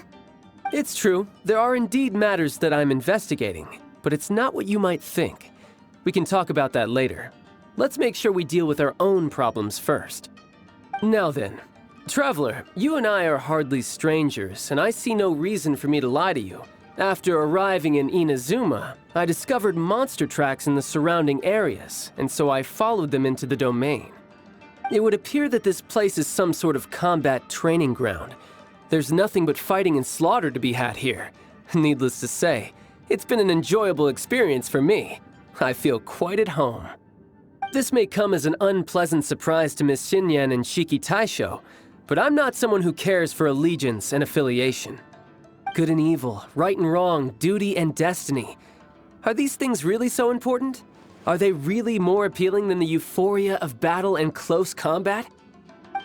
It's true, there are indeed matters that I'm investigating, but it's not what you might think. We can talk about that later. Let's make sure we deal with our own problems first. Now then, Traveler, you and I are hardly strangers, and I see no reason for me to lie to you. After arriving in Inazuma, I discovered monster tracks in the surrounding areas, and so I followed them into the domain. It would appear that this place is some sort of combat training ground. There's nothing but fighting and slaughter to be had here. Needless to say, it's been an enjoyable experience for me. I feel quite at home. This may come as an unpleasant surprise to Miss Xinyan and Shiki Taisho, but I'm not someone who cares for allegiance and affiliation. Good and evil, right and wrong, duty and destiny. Are these things really so important? Are they really more appealing than the euphoria of battle and close combat?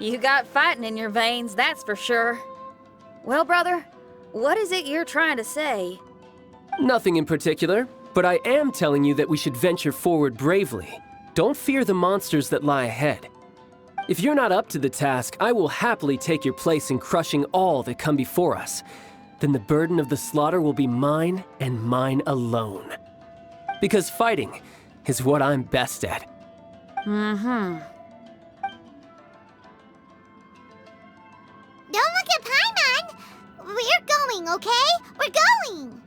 You got fighting in your veins, that's for sure. Well, brother, what is it you're trying to say? Nothing in particular, but I am telling you that we should venture forward bravely. Don't fear the monsters that lie ahead. If you're not up to the task, I will happily take your place in crushing all that come before us. Then the burden of the slaughter will be mine and mine alone. Because fighting is what I'm best at. Don't look at Paimon! We're going, okay? We're going!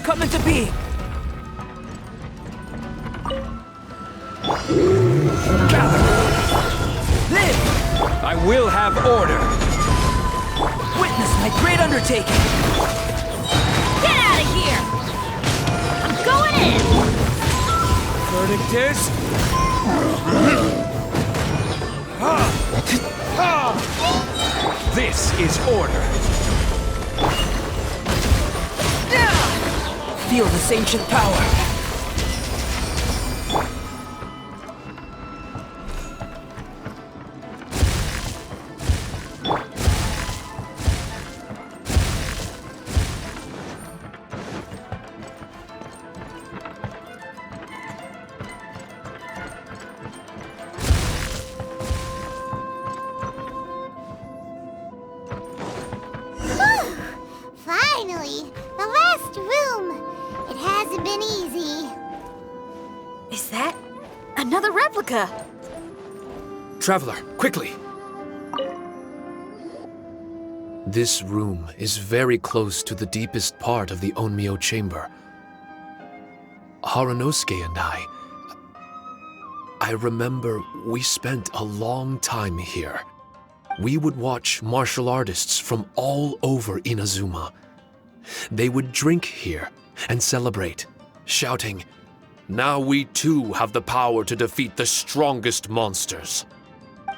Come into being! Gather! Live! I will have order! Witness my great undertaking! Get out of here! I'm going in! Verdict is... This is order! Feel this ancient power! Finally! The last room! It hasn't been easy. Is that another replica? Traveler, quickly! This room is very close to the deepest part of the Onmyo chamber. Haranosuke and I remember we spent a long time here. We would watch martial artists from all over Inazuma. They would drink here and celebrate, shouting, "Now we too have the power to defeat the strongest monsters."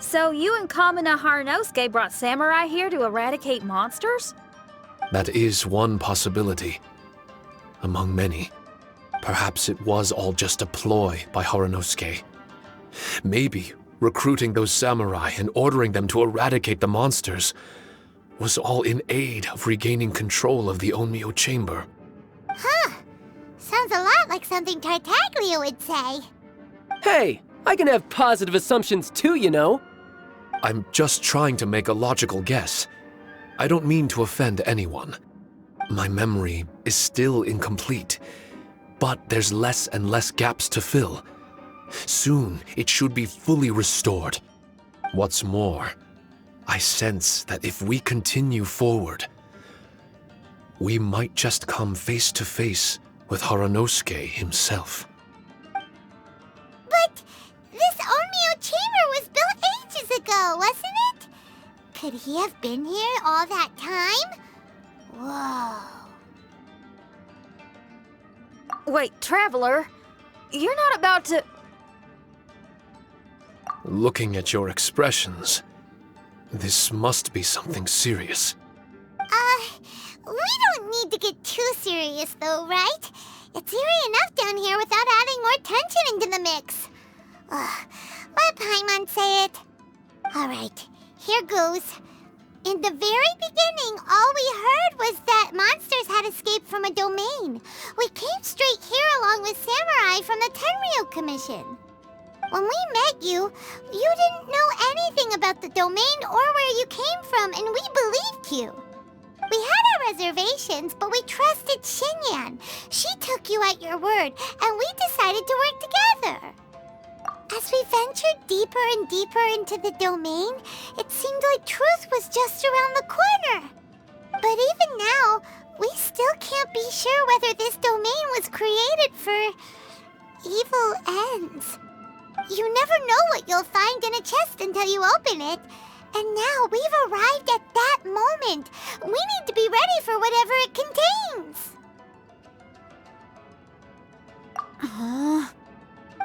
So you and Kamina Haranosuke brought samurai here to eradicate monsters? That is one possibility, among many. Perhaps it was all just a ploy by Haranosuke. Maybe recruiting those samurai and ordering them to eradicate the monsters was all in aid of regaining control of the Onmyo chamber. Huh. Sounds a lot like something Tartaglia would say. Hey, I can have positive assumptions too, you know. I'm just trying to make a logical guess. I don't mean to offend anyone. My memory is still incomplete, but there's less and less gaps to fill. Soon, it should be fully restored. What's more, I sense that if we continue forward, we might just come face to face with Haranosuke himself. But this Onmyo chamber was built ages ago, wasn't it? Could he have been here all that time? Whoa. Wait, Traveler, you're not about to... Looking at your expressions, this must be something serious. We don't need to get too serious though, right? It's eerie enough down here without adding more tension into the mix. Let Paimon say it. Alright, here goes. In the very beginning, all we heard was that monsters had escaped from a domain. We came straight here along with Samurai from the Tenryo Commission. When we met you, you didn't know anything about the domain or where you came from, and we believed you. We had our reservations, but we trusted Xinyan. She took you at your word, and we decided to work together. As we ventured deeper and deeper into the domain, it seemed like truth was just around the corner. But even now, we still can't be sure whether this domain was created for evil ends. You never know what you'll find in a chest until you open it. And now we've arrived at that moment. We need to be ready for whatever it contains.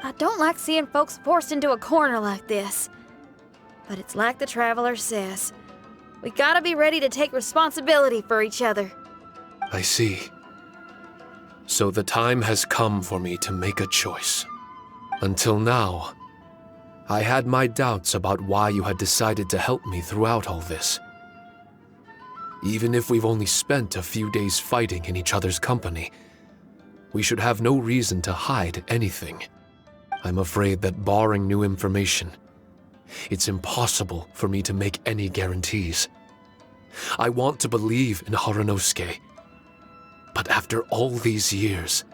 I don't like seeing folks forced into a corner like this. But it's like the Traveler says. We gotta be ready to take responsibility for each other. I see. So the time has come for me to make a choice. Until now, I had my doubts about why you had decided to help me throughout all this. Even if we've only spent a few days fighting in each other's company, we should have no reason to hide anything. I'm afraid that barring new information, it's impossible for me to make any guarantees. I want to believe in Haranosuke, but after all these years,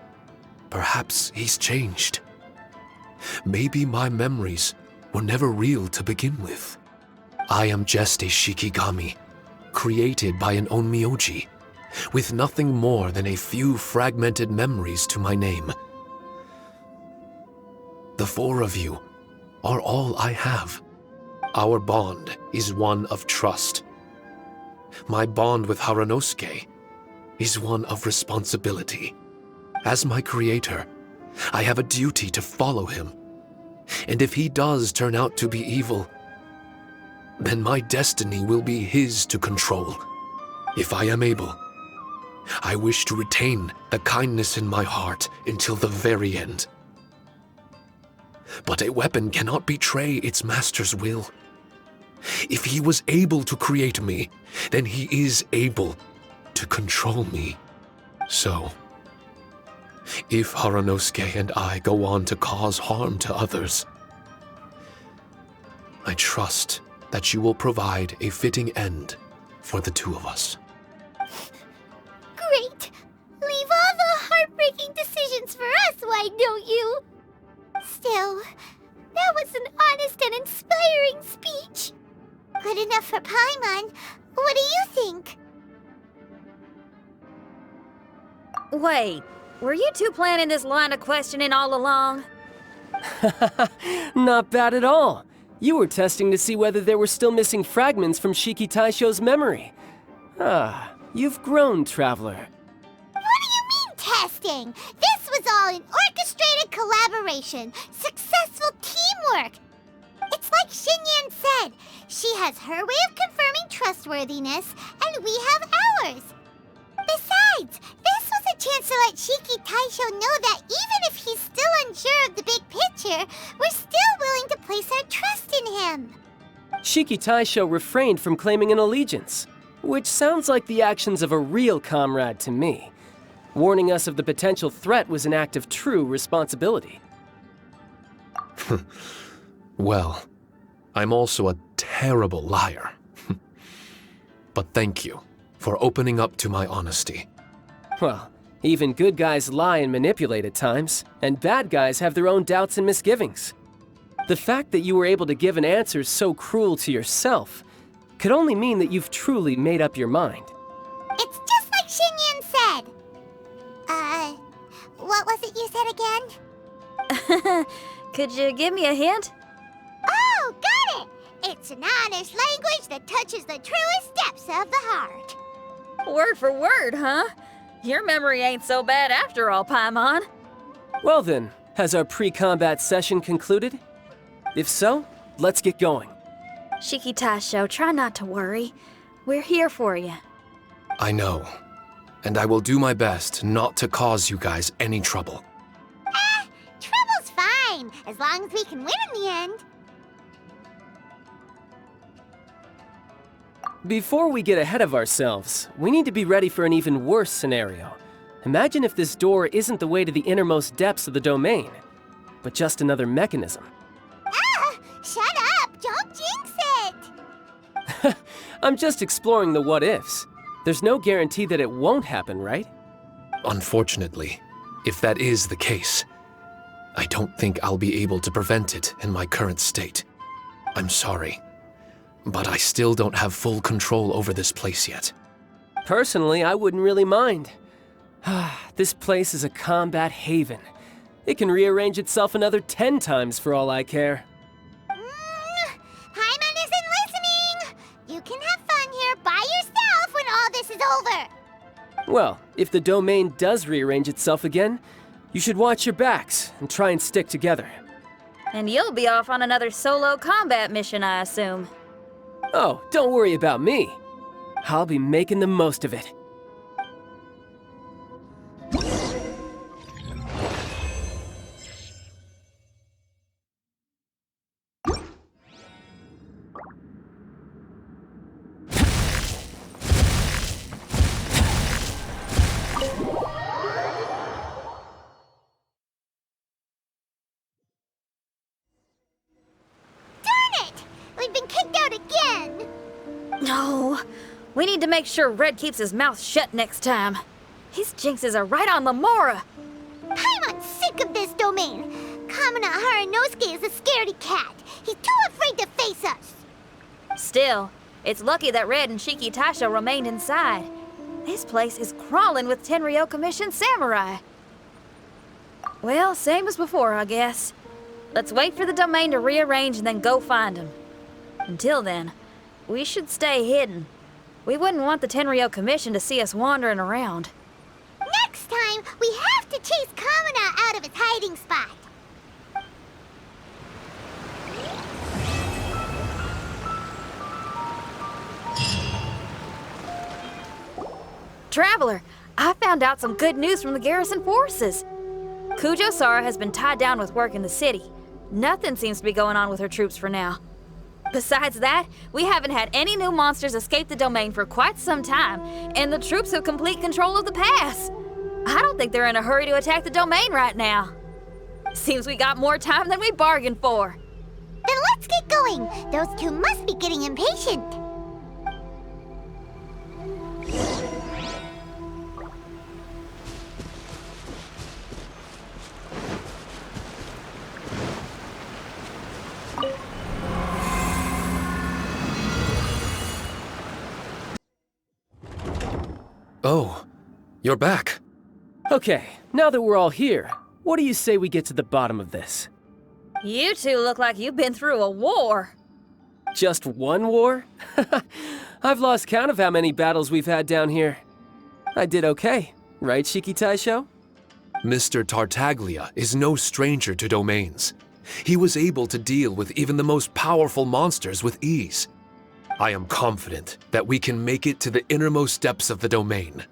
perhaps he's changed. Maybe my memories were never real to begin with. I am just a Shikigami, created by an Onmyoji, with nothing more than a few fragmented memories to my name. The four of you are all I have. Our bond is one of trust. My bond with Haranosuke is one of responsibility. As my creator, I have a duty to follow him. And if he does turn out to be evil, then my destiny will be his to control. If I am able, I wish to retain the kindness in my heart until the very end. But a weapon cannot betray its master's will. If he was able to create me, then he is able to control me. So, if Haranosuke and I go on to cause harm to others, I trust that you will provide a fitting end for the two of us. Great! Leave all the heartbreaking decisions for us, why don't you? Still, that was an honest and inspiring speech. Good enough for Paimon. What do you think? Wait, were you two planning this line of questioning all along? Not bad at all. You were testing to see whether there were still missing fragments from Shiki Taisho's memory. Ah, you've grown, Traveler. What do you mean, testing? This was all an orchestrated collaboration, successful teamwork. It's like Xinyan said, she has her way of confirming trustworthiness, and we have ours. Besides, this was a chance to let Shiki Taisho know that even if he's still unsure of the big picture, we're still willing to place our trust in him. Shiki Taisho refrained from claiming an allegiance, which sounds like the actions of a real comrade to me. Warning us of the potential threat was an act of true responsibility. Well, I'm also a terrible liar. But thank you for opening up to my honesty. Well, even good guys lie and manipulate at times, and bad guys have their own doubts and misgivings. The fact that you were able to give an answer so cruel to yourself could only mean that you've truly made up your mind. It's just like Xinyan said. What was it you said again? Could you give me a hint? Oh, got it! It's an honest language that touches the truest depths of the heart. Word for word, huh? Your memory ain't so bad after all, Paimon. Well then, has our pre-combat session concluded? If so, let's get going. Shiki Taisho, try not to worry. We're here for you. I know. And I will do my best not to cause you guys any trouble. Trouble's fine, as long as we can win in the end. Before we get ahead of ourselves, we need to be ready for an even worse scenario. Imagine if this door isn't the way to the innermost depths of the domain, but just another mechanism. Shut up! Don't jinx it! I'm just exploring the what-ifs. There's no guarantee that it won't happen, right? Unfortunately, if that is the case, I don't think I'll be able to prevent it in my current state. I'm sorry, but I still don't have full control over this place yet. Personally, I wouldn't really mind. This place is a combat haven. It can rearrange itself another 10 times for all I care. Paimon isn't listening! You can have fun here by yourself when all this is over! Well, if the domain does rearrange itself again, you should watch your backs and try and stick together. And you'll be off on another solo combat mission, I assume. Oh, don't worry about me. I'll be making the most of it. We've been kicked out again! No, we need to make sure Red keeps his mouth shut next time. His jinxes are right on Lamora. Paimon's sick of this domain. Kamina Haranosuke is a scaredy cat. He's too afraid to face us. Still, it's lucky that Red and Shiki Taisho remained inside. This place is crawling with Tenryo Commission samurai. Well, same as before, I guess. Let's wait for the domain to rearrange and then go find him. Until then, we should stay hidden. We wouldn't want the Tenryo Commission to see us wandering around. Next time, we have to chase Kamina out of his hiding spot. Traveler, I found out some good news from the garrison forces. Kujo Sara has been tied down with work in the city. Nothing seems to be going on with her troops for now. Besides that, we haven't had any new monsters escape the domain for quite some time, and the troops have complete control of the pass. I don't think they're in a hurry to attack the domain right now. Seems we got more time than we bargained for. Then let's get going. Those two must be getting impatient. Oh, you're back. Okay, now that we're all here, what do you say we get to the bottom of this? You two look like you've been through a war. Just one war? I've lost count of how many battles we've had down here. I did okay, right, Shiki Taisho? Mr. Tartaglia is no stranger to domains. He was able to deal with even the most powerful monsters with ease. I am confident that we can make it to the innermost depths of the domain.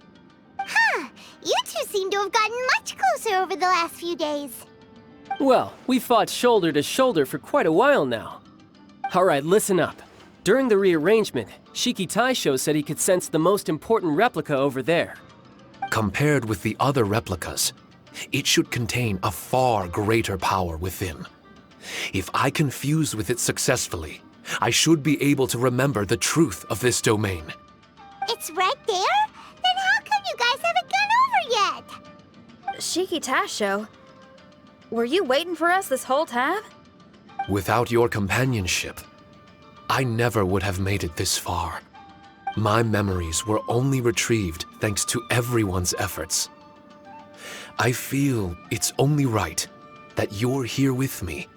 Huh. You two seem to have gotten much closer over the last few days. Well, we fought shoulder to shoulder for quite a while now. Alright, listen up. During the rearrangement, Shiki Taisho said he could sense the most important replica over there. Compared with the other replicas, it should contain a far greater power within. If I can fuse with it successfully, I should be able to remember the truth of this domain. It's right there? Then how come you guys haven't gone over yet. Shiki Taisho, were you waiting for us this whole time? Without your companionship, I never would have made it this far. My memories were only retrieved thanks to everyone's efforts. I feel it's only right that you're here with me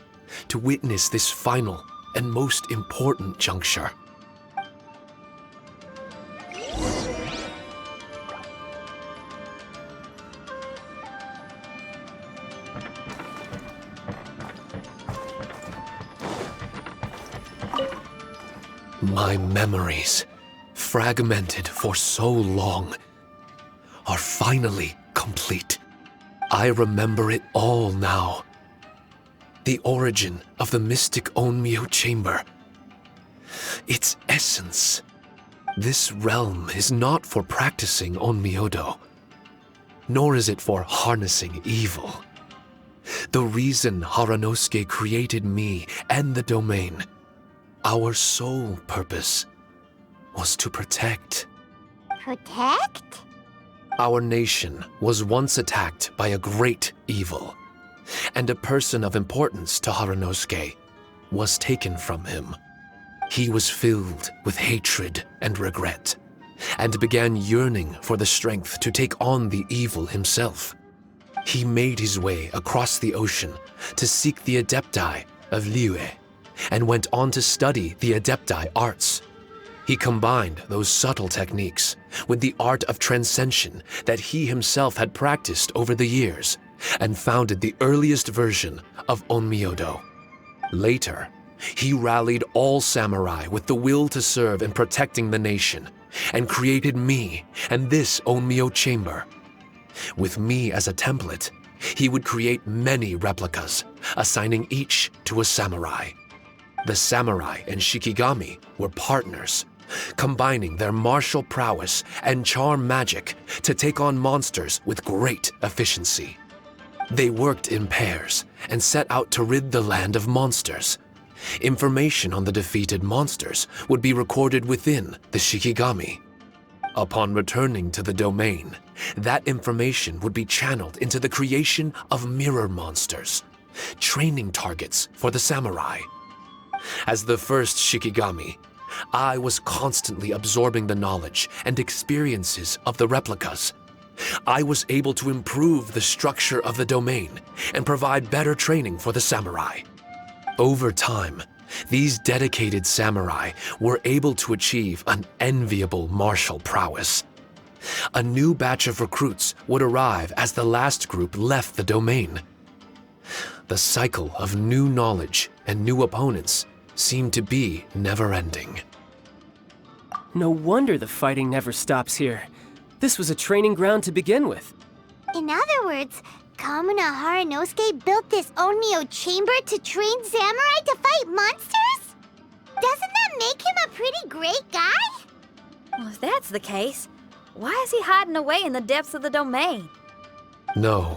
to witness this final and most important juncture. My memories, fragmented for so long, are finally complete. I remember it all now. The origin of the mystic Onmyo chamber. Its essence. This realm is not for practicing Onmyodo, nor is it for harnessing evil. The reason Haranosuke created me and the domain, our sole purpose, was to protect. Protect? Our nation was once attacked by a great evil, and a person of importance to Haranosuke was taken from him. He was filled with hatred and regret, and began yearning for the strength to take on the evil himself. He made his way across the ocean to seek the Adepti of Liyue, and went on to study the Adepti arts. He combined those subtle techniques with the art of transcension that he himself had practiced over the years, and founded the earliest version of Onmyodo. Later, he rallied all samurai with the will to serve in protecting the nation, and created me and this Onmyo chamber. With me as a template, he would create many replicas, assigning each to a samurai. The samurai and Shikigami were partners, combining their martial prowess and charm magic to take on monsters with great efficiency. They worked in pairs and set out to rid the land of monsters. Information on the defeated monsters would be recorded within the Shikigami. Upon returning to the domain, that information would be channeled into the creation of mirror monsters, training targets for the samurai. As the first Shikigami, I was constantly absorbing the knowledge and experiences of the replicas. I was able to improve the structure of the domain and provide better training for the samurai. Over time, these dedicated samurai were able to achieve an enviable martial prowess. A new batch of recruits would arrive as the last group left the domain. The cycle of new knowledge and new opponents seemed to be never-ending. No wonder the fighting never stops here. This was a training ground to begin with. In other words, Kamuna Haranosuke built this Onmyo chamber to train samurai to fight monsters? Doesn't that make him a pretty great guy? Well, if that's the case, why is he hiding away in the depths of the domain? No.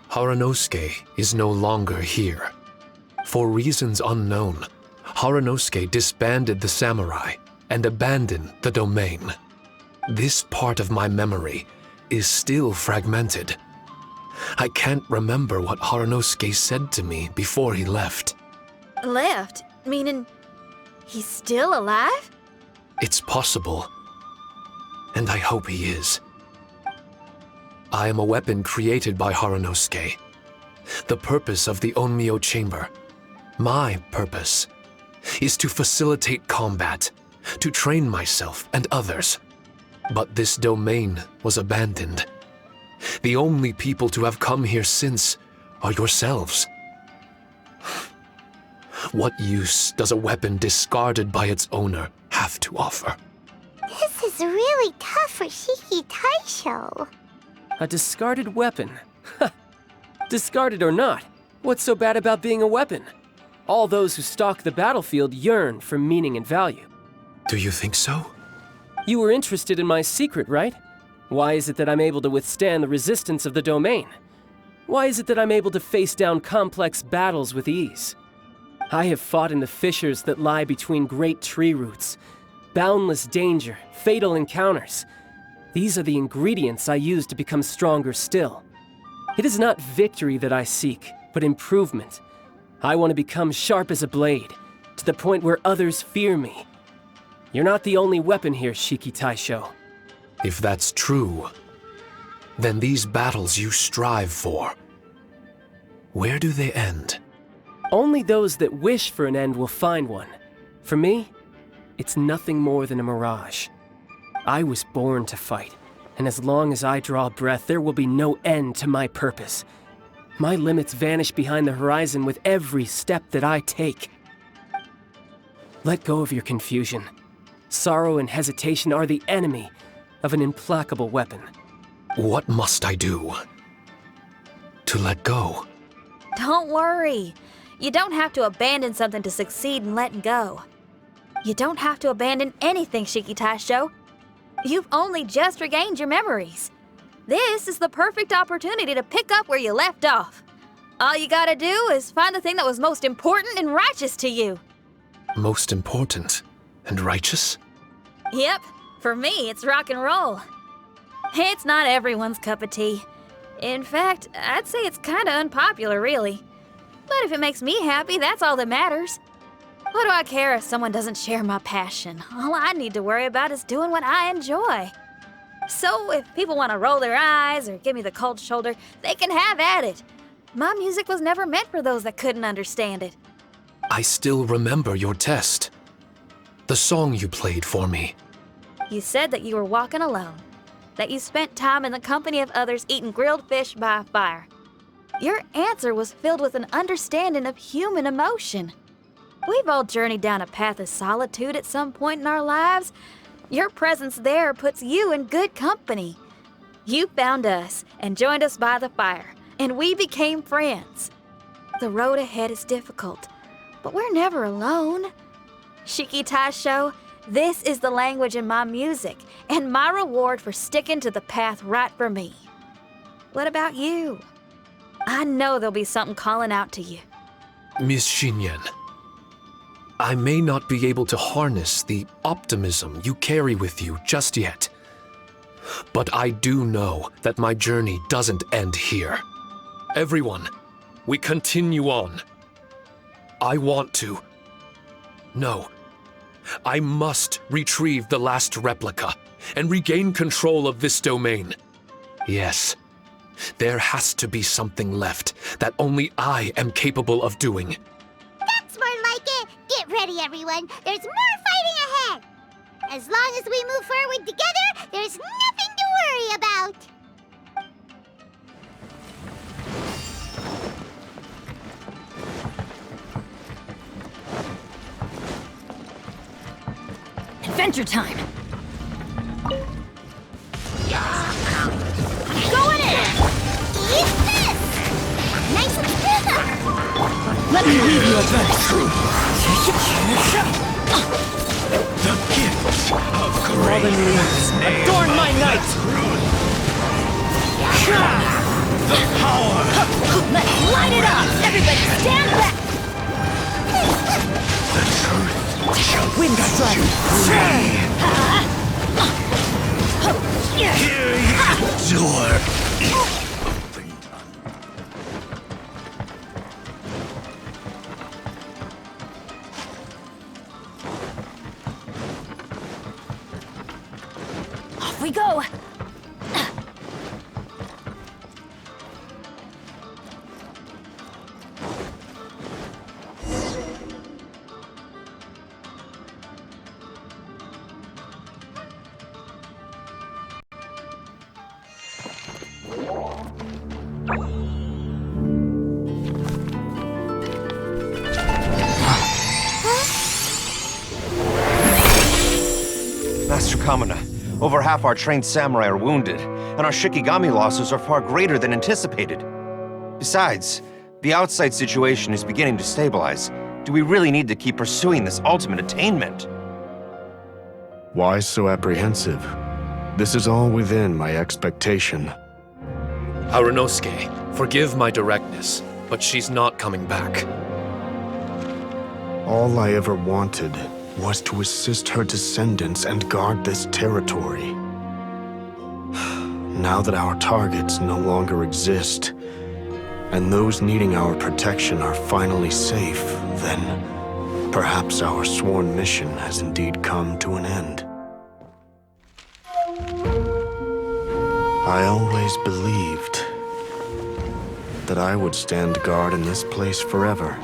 Haranosuke is no longer here. For reasons unknown, Haranosuke disbanded the samurai and abandoned the domain. This part of my memory is still fragmented. I can't remember what Haranosuke said to me before he left. Left? Meaning he's still alive? It's possible, and I hope he is. I am a weapon created by Haranosuke. The purpose of the Onmyo chamber, my purpose, is to facilitate combat, to train myself and others. But this domain was abandoned. The only people to have come here since are yourselves. What use does a weapon discarded by its owner have to offer? This is really tough for Shiki Taisho. A discarded weapon. Discarded or not, what's so bad about being a weapon? All those who stalk the battlefield yearn for meaning and value. Do you think so? You were interested in my secret, right? Why is it that I'm able to withstand the resistance of the domain? Why is it that I'm able to face down complex battles with ease? I have fought in the fissures that lie between great tree roots. Boundless danger, fatal encounters. These are the ingredients I use to become stronger still. It is not victory that I seek, but improvement. I want to become sharp as a blade, to the point where others fear me. You're not the only weapon here, Shiki Taisho. If that's true, then these battles you strive for, where do they end? Only those that wish for an end will find one. For me, it's nothing more than a mirage. I was born to fight, and as long as I draw breath, there will be no end to my purpose. My limits vanish behind the horizon with every step that I take. Let go of your confusion. Sorrow and hesitation are the enemy of an implacable weapon. What must I do to let go? Don't worry. You don't have to abandon something to succeed in letting go. You don't have to abandon anything, Shiki Taisho. You've only just regained your memories. This is the perfect opportunity to pick up where you left off. All you gotta do is find the thing that was most important and righteous to you. Most important and righteous? Yep, for me, it's rock and roll. It's not everyone's cup of tea. In fact, I'd say it's kinda unpopular, really. But if it makes me happy, that's all that matters. What do I care if someone doesn't share my passion? All I need to worry about is doing what I enjoy. So if people want to roll their eyes or give me the cold shoulder, they can have at it. My music was never meant for those that couldn't understand it. I still remember your test. The song you played for me. You said that you were walking alone, that you spent time in the company of others eating grilled fish by a fire. Your answer was filled with an understanding of human emotion. We've all journeyed down a path of solitude at some point in our lives. Your presence there puts you in good company. You found us and joined us by the fire, and we became friends. The road ahead is difficult, but we're never alone. Shiki Taisho, this is the language in my music, and my reward for sticking to the path right for me. What about you? I know there'll be something calling out to you. Miss Xinyan, I may not be able to harness the optimism you carry with you just yet, but I do know that my journey doesn't end here. Everyone, we continue on. I want to. No, I must retrieve the last replica and regain control of this domain. Yes, there has to be something left that only I am capable of doing. That's more like it. Get ready, everyone. There's more fighting ahead. As long as we move forward together, there's nothing to worry about. Adventure time! Going in! Eat this! Nice and still! Let me leave you a better The gifts of grace adorn my night! The power! Let's light it up! Everybody stand back! The truth shall Wind set you free! Here you door! Off we go! Master Kamina, over half our trained samurai are wounded, and our Shikigami losses are far greater than anticipated. Besides, the outside situation is beginning to stabilize. Do we really need to keep pursuing this ultimate attainment? Why so apprehensive? This is all within my expectation. Harunosuke, forgive my directness, but she's not coming back. All I ever wanted was to assist her descendants and guard this territory. now that our targets no longer exist, and those needing our protection are finally safe, then perhaps our sworn mission has indeed come to an end. I always believed that I would stand guard in this place forever,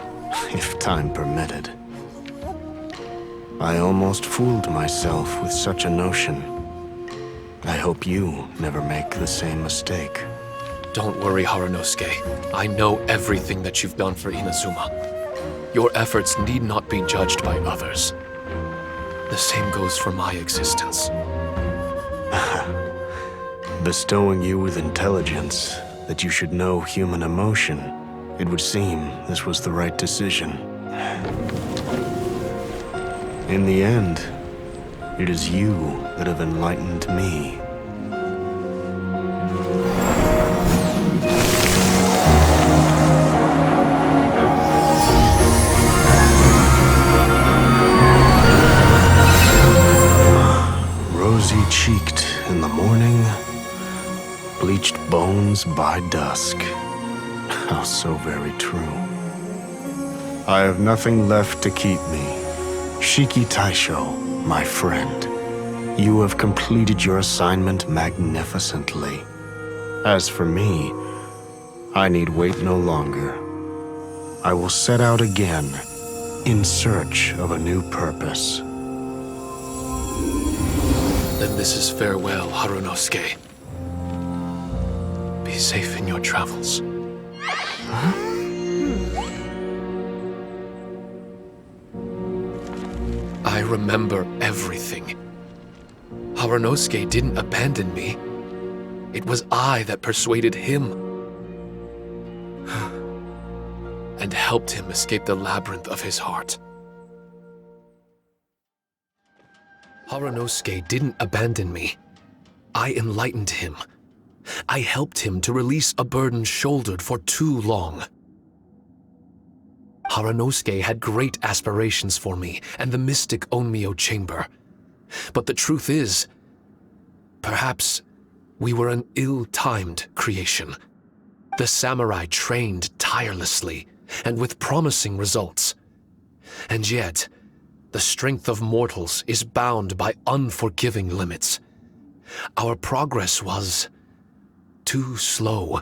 if time permitted. I almost fooled myself with such a notion. I hope you never make the same mistake. Don't worry, Harunosuke. I know everything that you've done for Inazuma. Your efforts need not be judged by others. The same goes for my existence. Bestowing you with intelligence, that you should know human emotion, it would seem this was the right decision. In the end, it is you that have enlightened me. Rosy-cheeked in the morning, bleached bones by dusk. How so very true. I have nothing left to keep me. Shiki Taisho, my friend, you have completed your assignment magnificently. As for me, I need wait no longer. I will set out again, in search of a new purpose. Then this is farewell, Harunosuke. Be safe in your travels. I remember everything. Harunosuke didn't abandon me. It was I that persuaded him and helped him escape the labyrinth of his heart. Harunosuke didn't abandon me. I enlightened him. I helped him to release a burden shouldered for too long. Harunosuke had great aspirations for me and the mystic Onmyo chamber. But the truth is, perhaps we were an ill-timed creation. The samurai trained tirelessly and with promising results. And yet, the strength of mortals is bound by unforgiving limits. Our progress was too slow.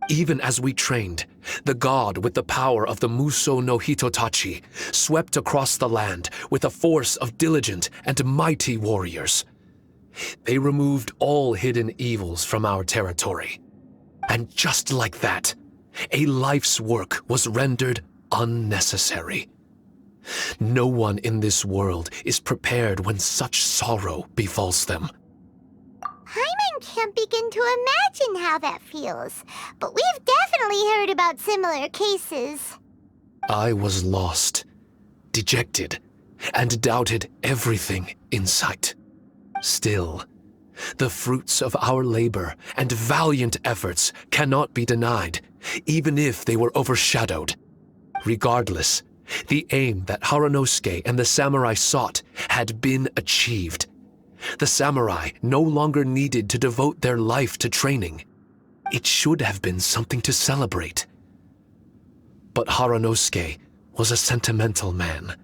Even as we trained, the god with the power of the Muso no Hitotachi swept across the land with a force of diligent and mighty warriors. They removed all hidden evils from our territory. And just like that, a life's work was rendered unnecessary. No one in this world is prepared when such sorrow befalls them. Paimon can't begin to imagine how that feels, but we've definitely heard about similar cases. I was lost, dejected, and doubted everything in sight. Still, the fruits of our labor and valiant efforts cannot be denied, even if they were overshadowed. Regardless, the aim that Harunosuke and the samurai sought had been achieved. The samurai no longer needed to devote their life to training. It should have been something to celebrate. But Harunosuke was a sentimental man.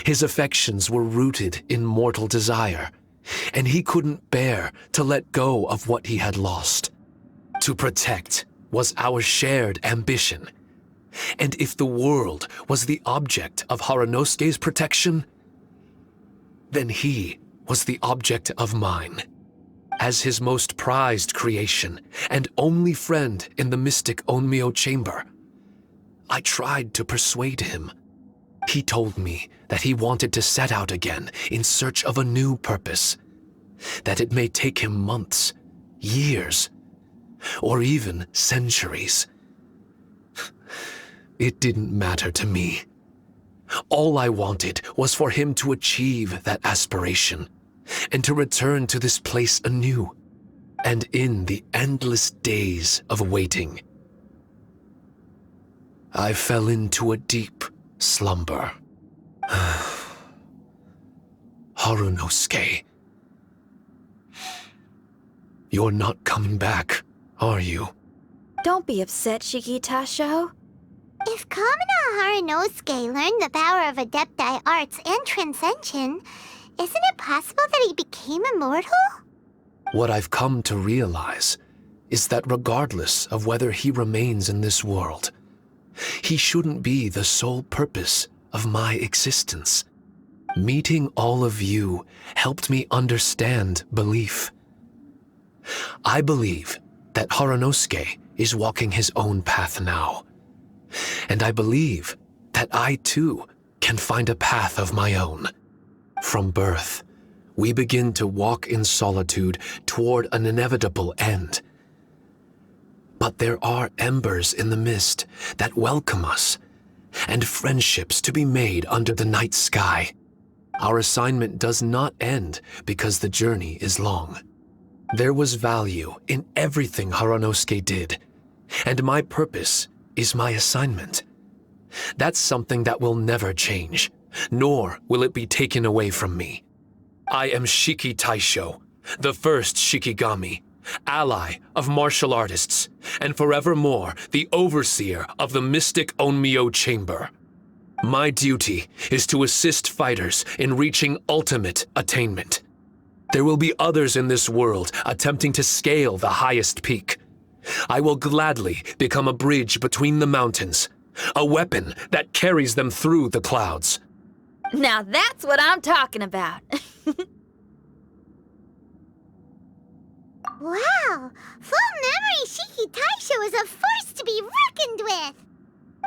His affections were rooted in mortal desire, and he couldn't bear to let go of what he had lost. To protect was our shared ambition. And if the world was the object of Harunosuke's protection, then he was the object of mine. As his most prized creation and only friend in the mystic Onmyo chamber, I tried to persuade him. He told me that he wanted to set out again in search of a new purpose, that it may take him months, years, or even centuries. It didn't matter to me. All I wanted was for him to achieve that aspiration and to return to this place anew. And in the endless days of waiting, I fell into a deep slumber. Harunosuke. You're not coming back, are you? Don't be upset, Shiki Tasho. If Kamina Haranosuke learned the power of Adepti Arts and Transcension, isn't it possible that he became immortal? What I've come to realize is that regardless of whether he remains in this world, he shouldn't be the sole purpose of my existence. Meeting all of you helped me understand belief. I believe that Haranosuke is walking his own path now. And I believe that I too can find a path of my own. From birth, we begin to walk in solitude toward an inevitable end. But there are embers in the mist that welcome us, and friendships to be made under the night sky. Our assignment does not end because the journey is long. There was value in everything Haranosuke did, and my purpose is my assignment. That's something that will never change, nor will it be taken away from me. I am Shiki Taisho, the first Shikigami, ally of martial artists, and forevermore the overseer of the mystic Onmyo Chamber. My duty is to assist fighters in reaching ultimate attainment. There will be others in this world attempting to scale the highest peak. I will gladly become a bridge between the mountains, a weapon that carries them through the clouds. Now that's what I'm talking about. Wow! Full memory Shiki Taisho is a force to be reckoned with!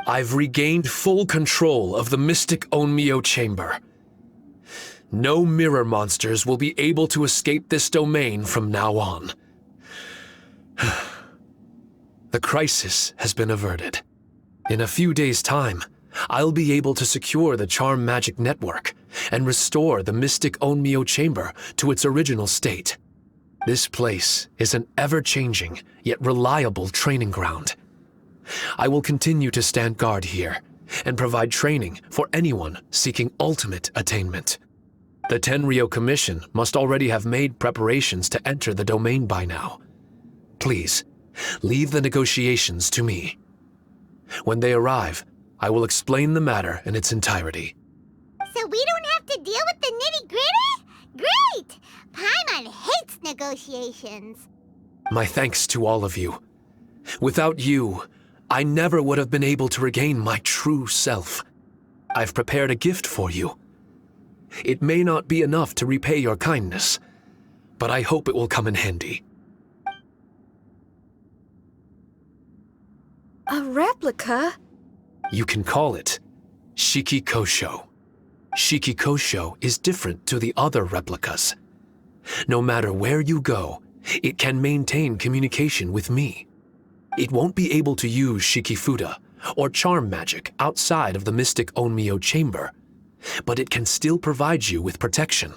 I've regained full control of the mystic Onmyo Chamber. No mirror monsters will be able to escape this domain from now on. The crisis has been averted. In a few days' time, I'll be able to secure the Charm Magic Network and restore the mystic Onmyo Chamber to its original state. This place is an ever-changing, yet reliable training ground. I will continue to stand guard here and provide training for anyone seeking ultimate attainment. The Tenryo Commission must already have made preparations to enter the domain by now. Please, leave the negotiations to me. When they arrive, I will explain the matter in its entirety. So we don't have to deal with the nitty-gritty? Great! Paimon hates negotiations. My thanks to all of you. Without you, I never would have been able to regain my true self. I've prepared a gift for you. It may not be enough to repay your kindness, but I hope it will come in handy. A replica? You can call it Shiki Kosho. Shiki Kosho is different to the other replicas. No matter where you go, it can maintain communication with me. It won't be able to use Shikifuda or charm magic outside of the mystic Onmyo Chamber, but it can still provide you with protection.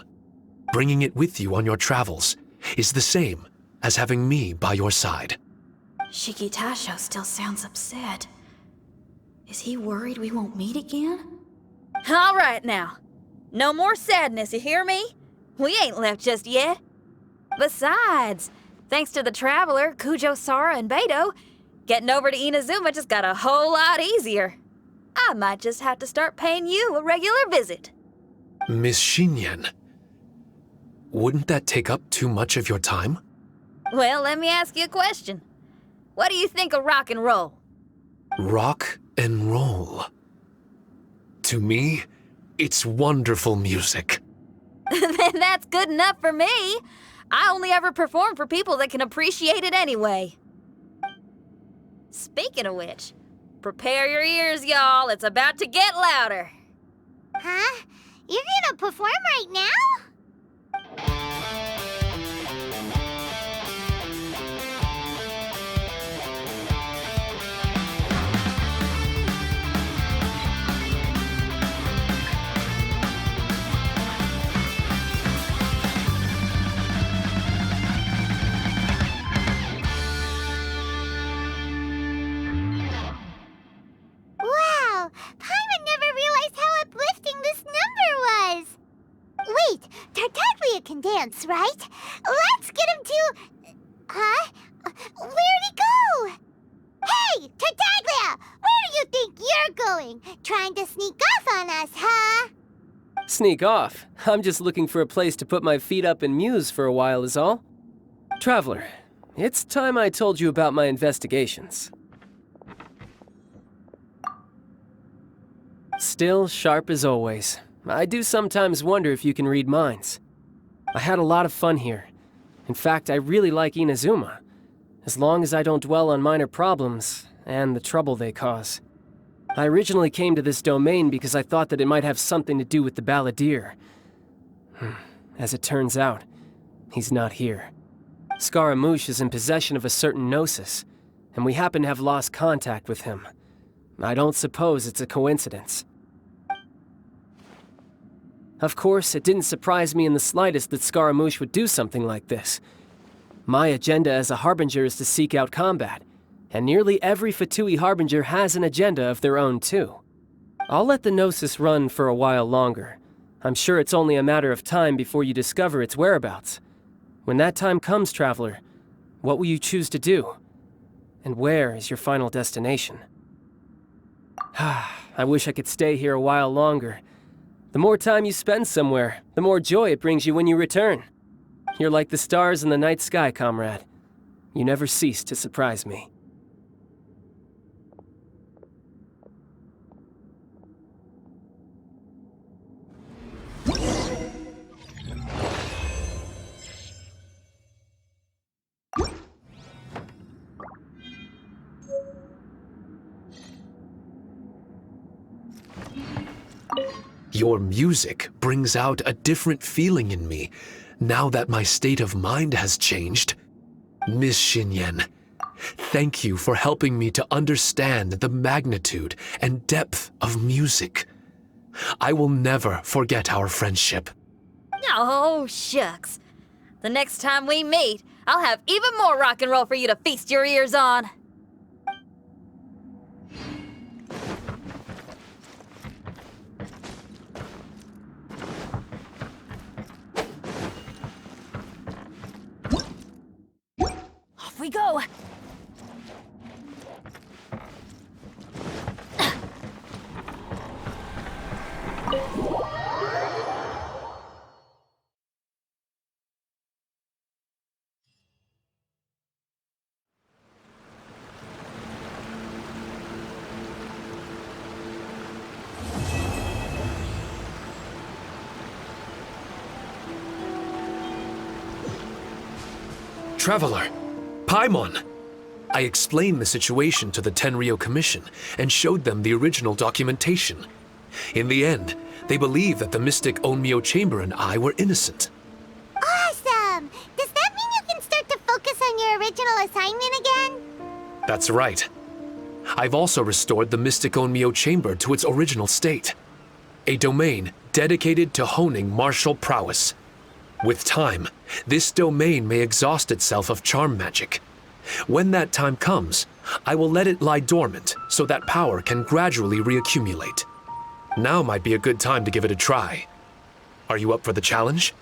Bringing it with you on your travels is the same as having me by your side. Shiki Tasho still sounds upset. Is he worried we won't meet again? All right now. No more sadness, you hear me? We ain't left just yet. Besides, thanks to the Traveler, Kujo, Sara, and Beto, getting over to Inazuma just got a whole lot easier. I might just have to start paying you a regular visit. Miss Shinyan, wouldn't that take up too much of your time? Well, let me ask you a question. What do you think of rock and roll? Rock and roll. To me, it's wonderful music. Then that's good enough for me. I only ever perform for people that can appreciate it anyway. Speaking of which, prepare your ears, y'all. It's about to get louder. Huh? You're gonna perform right now? Wow! Paimon never realized how uplifting this number was! Wait, Tartaglia can dance, right? Let's get him to... trying to sneak off on us, huh? Sneak off? I'm just looking for a place to put my feet up and muse for a while is all. Traveler, it's time I told you about my investigations. Still sharp as always. I do sometimes wonder if you can read minds. I had a lot of fun here. In fact, I really like Inazuma, as long as I don't dwell on minor problems and the trouble they cause. I originally came to this domain because I thought that it might have something to do with the balladeer. As it turns out, he's not here. Scaramouche is in possession of a certain gnosis, and we happen to have lost contact with him. I don't suppose it's a coincidence. Of course, it didn't surprise me in the slightest that Scaramouche would do something like this. My agenda as a Harbinger is to seek out combat, and nearly every Fatui Harbinger has an agenda of their own too. I'll let the Gnosis run for a while longer. I'm sure it's only a matter of time before you discover its whereabouts. When that time comes, Traveler, what will you choose to do? And where is your final destination? I wish I could stay here a while longer. The more time you spend somewhere, the more joy it brings you when you return. You're like the stars in the night sky, comrade. You never cease to surprise me. Your music brings out a different feeling in me, now that my state of mind has changed. Miss Xinyan, thank you for helping me to understand the magnitude and depth of music. I will never forget our friendship. Oh, shucks. The next time we meet, I'll have even more rock and roll for you to feast your ears on. Off we go. Traveler, Paimon! I explained the situation to the Tenryou Commission and showed them the original documentation. In the end, they believe that the mystic Onmyo Chamber and I were innocent. Awesome! Does that mean you can start to focus on your original assignment again? That's right. I've also restored the mystic Onmyo Chamber to its original state. A domain dedicated to honing martial prowess. With time, this domain may exhaust itself of charm magic. When that time comes, I will let it lie dormant so that power can gradually reaccumulate. Now might be a good time to give it a try. Are you up for the challenge?